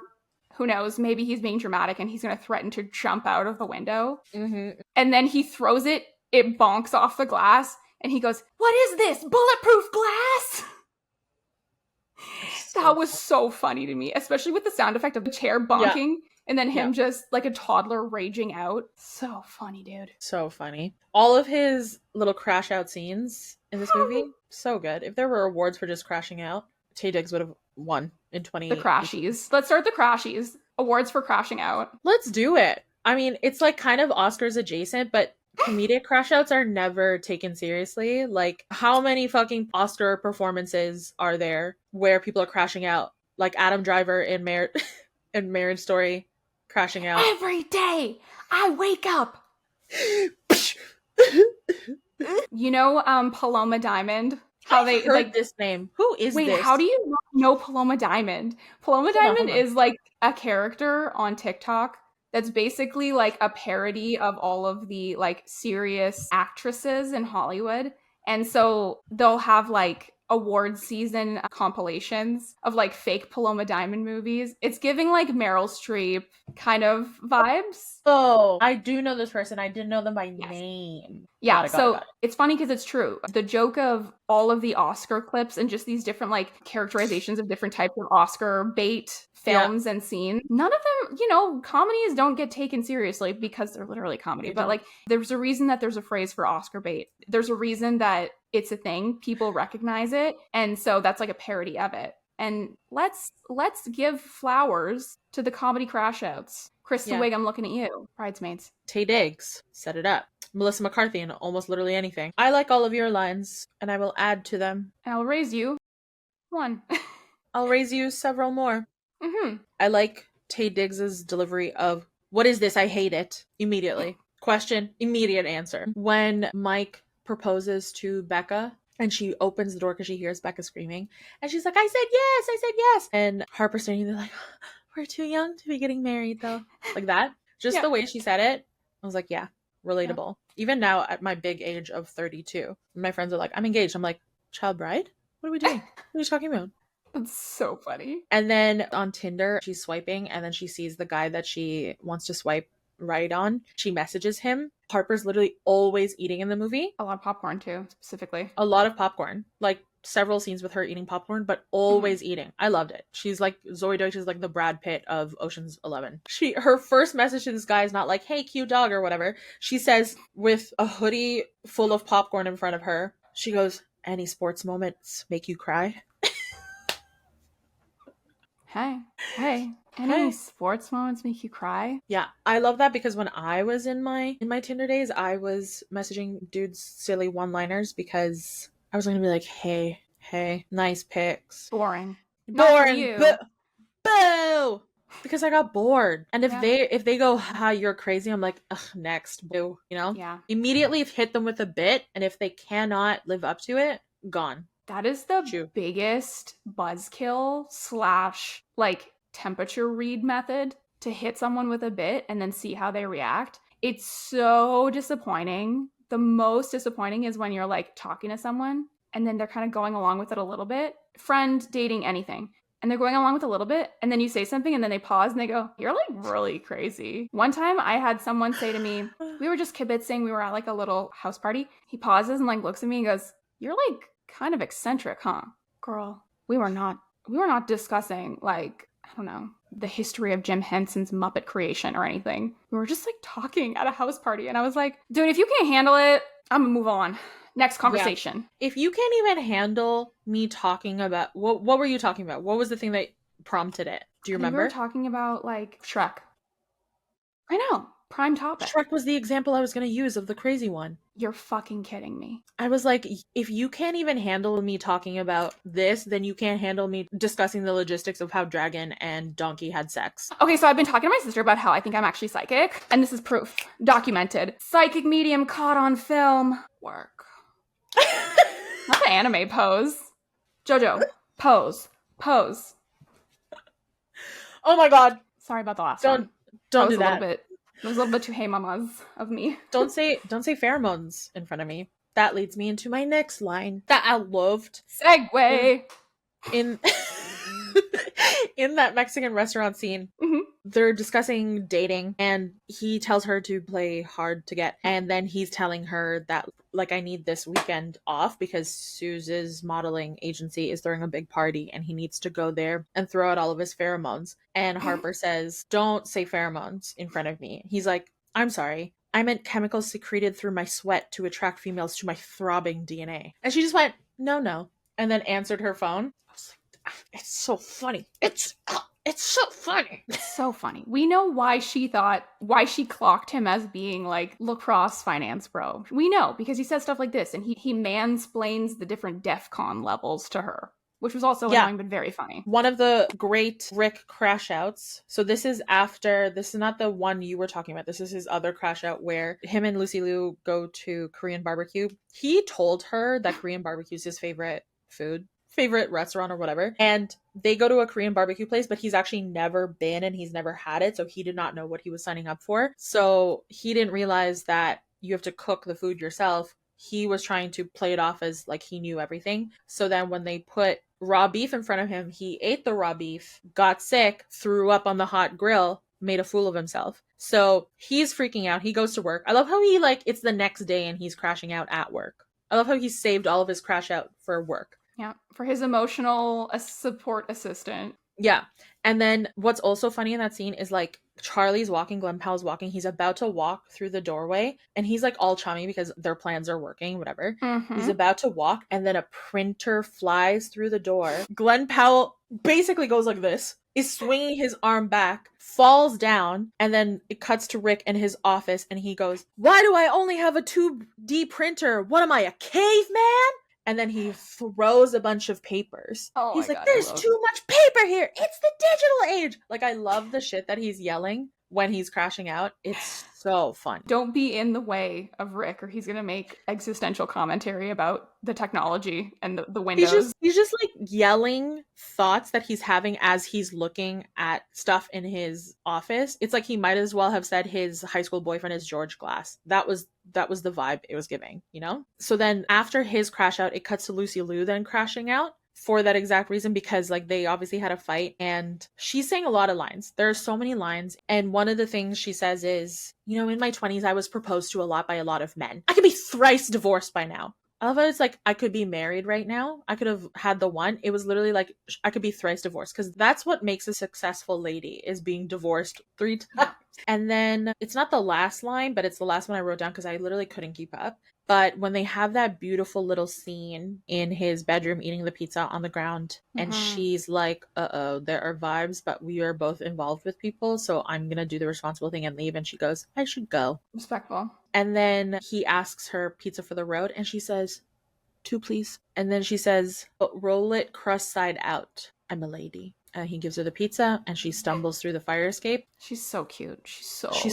who knows, maybe he's being dramatic and he's going to threaten to jump out of the window. And then he throws it bonks off the glass, and he goes, what is this, bulletproof glass? That was so funny to me, especially with the sound effect of the chair bonking, and then him just like a toddler raging out. So funny, dude. So funny. All of his little crash out scenes in this movie, so good. If there were awards for just crashing out, Taye Diggs would have won in 20. The crashies. Let's start the crashies. Awards for crashing out. Let's do it. I mean, it's like kind of Oscars adjacent, but comedic crash outs are never taken seriously. Like, how many fucking Oscar performances are there where people are crashing out? Like Adam Driver in Marriage Story crashing out. Every day I wake up. You know, Paloma Diamond? How they heard like this name. Who is this? Wait, how do you not know Paloma Diamond? Paloma Diamond is like a character on TikTok that's basically like a parody of all of the like serious actresses in Hollywood. And so they'll have like award season compilations of like fake Paloma Diamond movies. It's giving like Meryl Streep kind of vibes. Oh, I do know this person. I didn't know them by name. Yeah, got it. It's funny because it's true. The joke of all of the Oscar clips and just these different like characterizations of different types of Oscar bait films and scenes, none of them, you know, comedies don't get taken seriously because they're literally comedy. But like there's a reason that there's a phrase for Oscar bait. There's a reason that it's a thing. People recognize it. And so that's like a parody of it. And let's give flowers to the comedy crash outs. Kristen Wiig, I'm looking at you. Bridesmaids. Taye Diggs, set it up. Melissa McCarthy in almost literally anything. I like all of your lines, and I will add to them. And I'll raise you one. I'll raise you several more. I like Taye Diggs's delivery of, what is this? I hate it. Immediately. Question, immediate answer. When Mike proposes to Becca, and she opens the door because she hears Becca screaming, and she's like, I said yes. And Harper's standing there like, we're too young to be getting married though. Like that. Just the way she said it. I was like, yeah, relatable. Even now at my big age of 32, my friends are like, I'm engaged. I'm like, child bride? What are we doing? What are you talking about? That's so funny. And then on Tinder, she's swiping and then she sees the guy that she wants to swipe right on. She messages him. Harper's literally always eating in the movie. A lot of popcorn too, specifically. A lot of popcorn. Like several scenes with her eating popcorn, but always eating. I loved it. She's like, Zoey Deutch is like the Brad Pitt of Ocean's 11. Her first message to this guy is not like, hey, cute dog or whatever. She says, with a hoodie full of popcorn in front of her, she goes, any sports moments make you cry? Hey. Any sports moments make you cry? Yeah, I love that because when I was in my Tinder days, I was messaging dudes silly one-liners because I was gonna be like, hey, nice pics. Boring. Boring. Boo! Because I got bored. And if they go, ha, you're crazy, I'm like, ugh, next, boo. You know? Yeah. Immediately hit them with a bit, and if they cannot live up to it, gone. That is the biggest buzzkill / like temperature read method, to hit someone with a bit and then see how they react. It's so disappointing. The most disappointing is when you're like talking to someone and then they're kind of going along with it a little bit. Friend, dating, anything. And they're going along with a little bit and then you say something and then they pause and they go, you're like really crazy. One time I had someone say to me, we were just kibitzing, we were at like a little house party. He pauses and like looks at me and goes, you're like kind of eccentric, huh? Girl, we were not discussing like, I don't know, the history of Jim Henson's Muppet creation or anything. We were just like talking at a house party. And I was like, dude, if you can't handle it, I'm gonna move on. Next conversation. Yeah. If you can't even handle me talking about, what were you talking about? What was the thing that prompted it? Do you remember? We were talking about like Shrek. I know. Prime topic. Shrek was the example I was going to use of the crazy one. You're fucking kidding me. I was like, if you can't even handle me talking about this, then you can't handle me discussing the logistics of how Dragon and Donkey had sex. Okay, so I've been talking to my sister about how I think I'm actually psychic, and this is proof. Documented. Psychic medium caught on film. Work. Not the anime pose. Jojo, pose. Oh my god. Sorry about the last one. Don't do that. It was a little bit too hey mamas of me. Don't say pheromones in front of me. That leads me into my next line that I loved. Segue. In in that Mexican restaurant scene, they're discussing dating and he tells her to play hard to get. And then he's telling her that, like, I need this weekend off because Suze's modeling agency is throwing a big party and he needs to go there and throw out all of his pheromones. And Harper says, don't say pheromones in front of me. He's like, I'm sorry. I meant chemicals secreted through my sweat to attract females to my throbbing DNA. And she just went, no. And then answered her phone. I was like, it's so funny. It's so funny. It's so funny. We know why she clocked him as being like lacrosse finance bro. We know because he says stuff like this and he mansplains the different DEF CON levels to her, which was also annoying but very funny. One of the great Rick crash outs. So this is not the one you were talking about. This is his other crash out where him and Lucy Liu go to Korean barbecue. He told her that Korean barbecue is his favorite restaurant or whatever. And they go to a Korean barbecue place, but he's actually never been and he's never had it. So he did not know what he was signing up for. So he didn't realize that you have to cook the food yourself. He was trying to play it off as like he knew everything. So then when they put raw beef in front of him, he ate the raw beef, got sick, threw up on the hot grill, made a fool of himself. So he's freaking out. He goes to work. I love how it's the next day and he's crashing out at work. I love how he saved all of his crash out for work. Yeah, for his emotional support assistant. Yeah. And then what's also funny in that scene is like Charlie's walking, Glen Powell's walking. He's about to walk through the doorway and he's like all chummy because their plans are working, whatever. He's about to walk and then a printer flies through the door. Glen Powell basically goes like this, is swinging his arm back, falls down, and then it cuts to Rick in his office and he goes, why do I only have a 2D printer? What am I, a caveman? And then he throws a bunch of papers. Oh, he's like, there's too much paper here. It's the digital age. Like, I love the shit that he's yelling when he's crashing out. It's so fun. Don't be in the way of Rick or he's going to make existential commentary about the technology and the windows. He's just like yelling thoughts that he's having as he's looking at stuff in his office. It's like he might as well have said his high school boyfriend is George Glass. That was the vibe it was giving, you know? So then after his crash out, it cuts to Lucy Liu then crashing out. for that exact reason, because like they obviously had a fight and she's saying a lot of lines. There are so many lines. And one of the things she says is, in my 20s, I was proposed to a lot by a lot of men. I could be thrice divorced by now. I love how it's like, I could be married right now. I could have had the one. It was literally like, I could be thrice divorced, because that's what makes a successful lady, is being divorced 3 times. And then it's not the last line, but it's the last one I wrote down because I literally couldn't keep up. But when they have that beautiful little scene in his bedroom eating the pizza on the ground, and she's like, uh-oh, there are vibes, but we are both involved with people, so I'm going to do the responsible thing and leave. And she goes, I should go. Respectful. And then he asks her pizza for the road, and she says, 2, please. And then she says, roll it crust side out. I'm a lady. And he gives her the pizza, and she stumbles through the fire escape. She's so cute. She's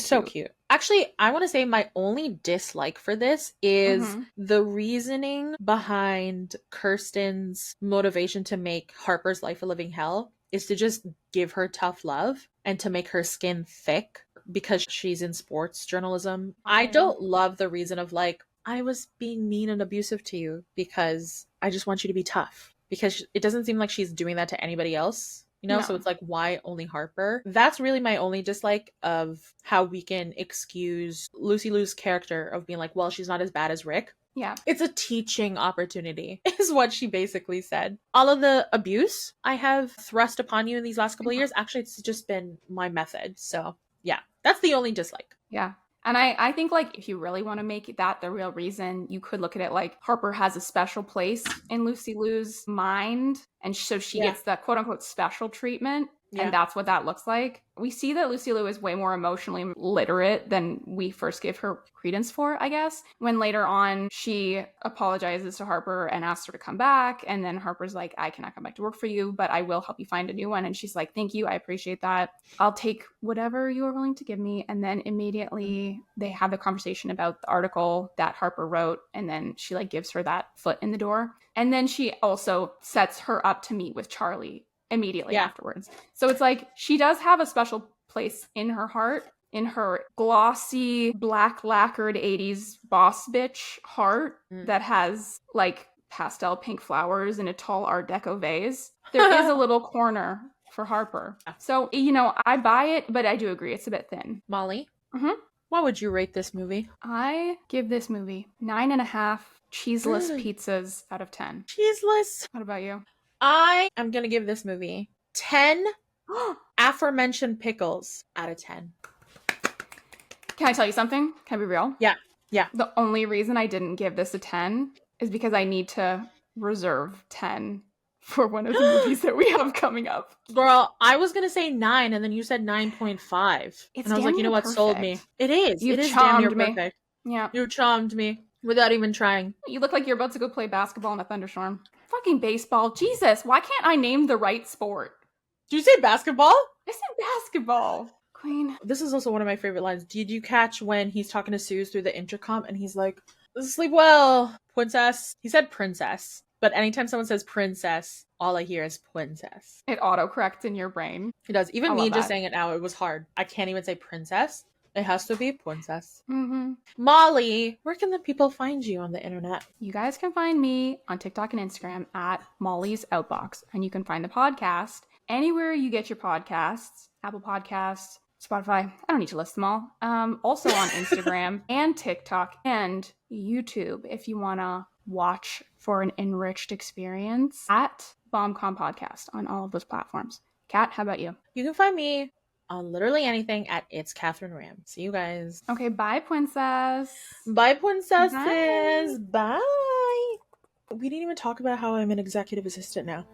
so cute. Actually, I want to say my only dislike for this is the reasoning behind Kirsten's motivation to make Harper's life a living hell is to just give her tough love and to make her skin thick because she's in sports journalism. I don't love the reason of like, I was being mean and abusive to you because I just want you to be tough. Because it doesn't seem like she's doing that to anybody else. No. So it's like, why only Harper? That's really my only dislike of how we can excuse Lucy Liu's character of being like, well, she's not as bad as Rick. Yeah. It's a teaching opportunity, is what she basically said. All of the abuse I have thrust upon you in these last couple of years, actually, it's just been my method. So yeah, that's the only dislike. Yeah. And I think, like, if you really want to make that the real reason, you could look at it like Harper has a special place in Lucy Liu's mind. And so she gets the quote unquote special treatment. Yeah. And that's what that looks like. We see that Lucy Liu is way more emotionally literate than we first gave her credence for, I guess. When later on, she apologizes to Harper and asks her to come back. And then Harper's like, I cannot come back to work for you, but I will help you find a new one. And she's like, thank you. I appreciate that. I'll take whatever you are willing to give me. And then immediately they have the conversation about the article that Harper wrote. And then she like gives her that foot in the door. And then she also sets her up to meet with Charlie immediately afterwards. So it's like she does have a special place in her heart, in her glossy, black lacquered 80s boss bitch heart that has like pastel pink flowers in a tall Art Deco vase. There is a little corner for Harper. So, I buy it, but I do agree it's a bit thin. Molly, what would you rate this movie? I give this movie 9.5 cheeseless pizzas out of 10. Cheeseless? What about you? I am going to give this movie 10 aforementioned pickles out of 10. Can I tell you something? Can I be real? Yeah. The only reason I didn't give this a 10 is because I need to reserve 10 for one of the movies that we have coming up. Girl, I was going to say 9 and then you said 9.5. And I was like, you know what? Perfect. Sold me. It is. You it is damn near me. Perfect. Yeah. You charmed me without even trying. You look like you're about to go play basketball in a thunderstorm. Fucking baseball. Jesus, why can't I name the right sport? Did you say basketball? I said basketball. Queen. This is also one of my favorite lines. Did you catch when he's talking to Suze through the intercom and he's like, sleep well, princess? He said princess. But anytime someone says princess, all I hear is princess. It autocorrects in your brain. It does. Even me just saying it now, it was hard. I can't even say princess. It has to be princess. Molly, where can the people find you on the internet? You guys can find me on TikTok and Instagram at Molly's Outbox. And you can find the podcast anywhere you get your podcasts. Apple Podcasts, Spotify. I don't need to list them all. Also on Instagram and TikTok and YouTube if you want to watch for an enriched experience at VomCom Podcast on all of those platforms. Kat, how about you? You can find me on literally anything at It's Catherine Ram. See you guys. Okay, bye, princess. Bye, princesses. Bye. We didn't even talk about how I'm an executive assistant now.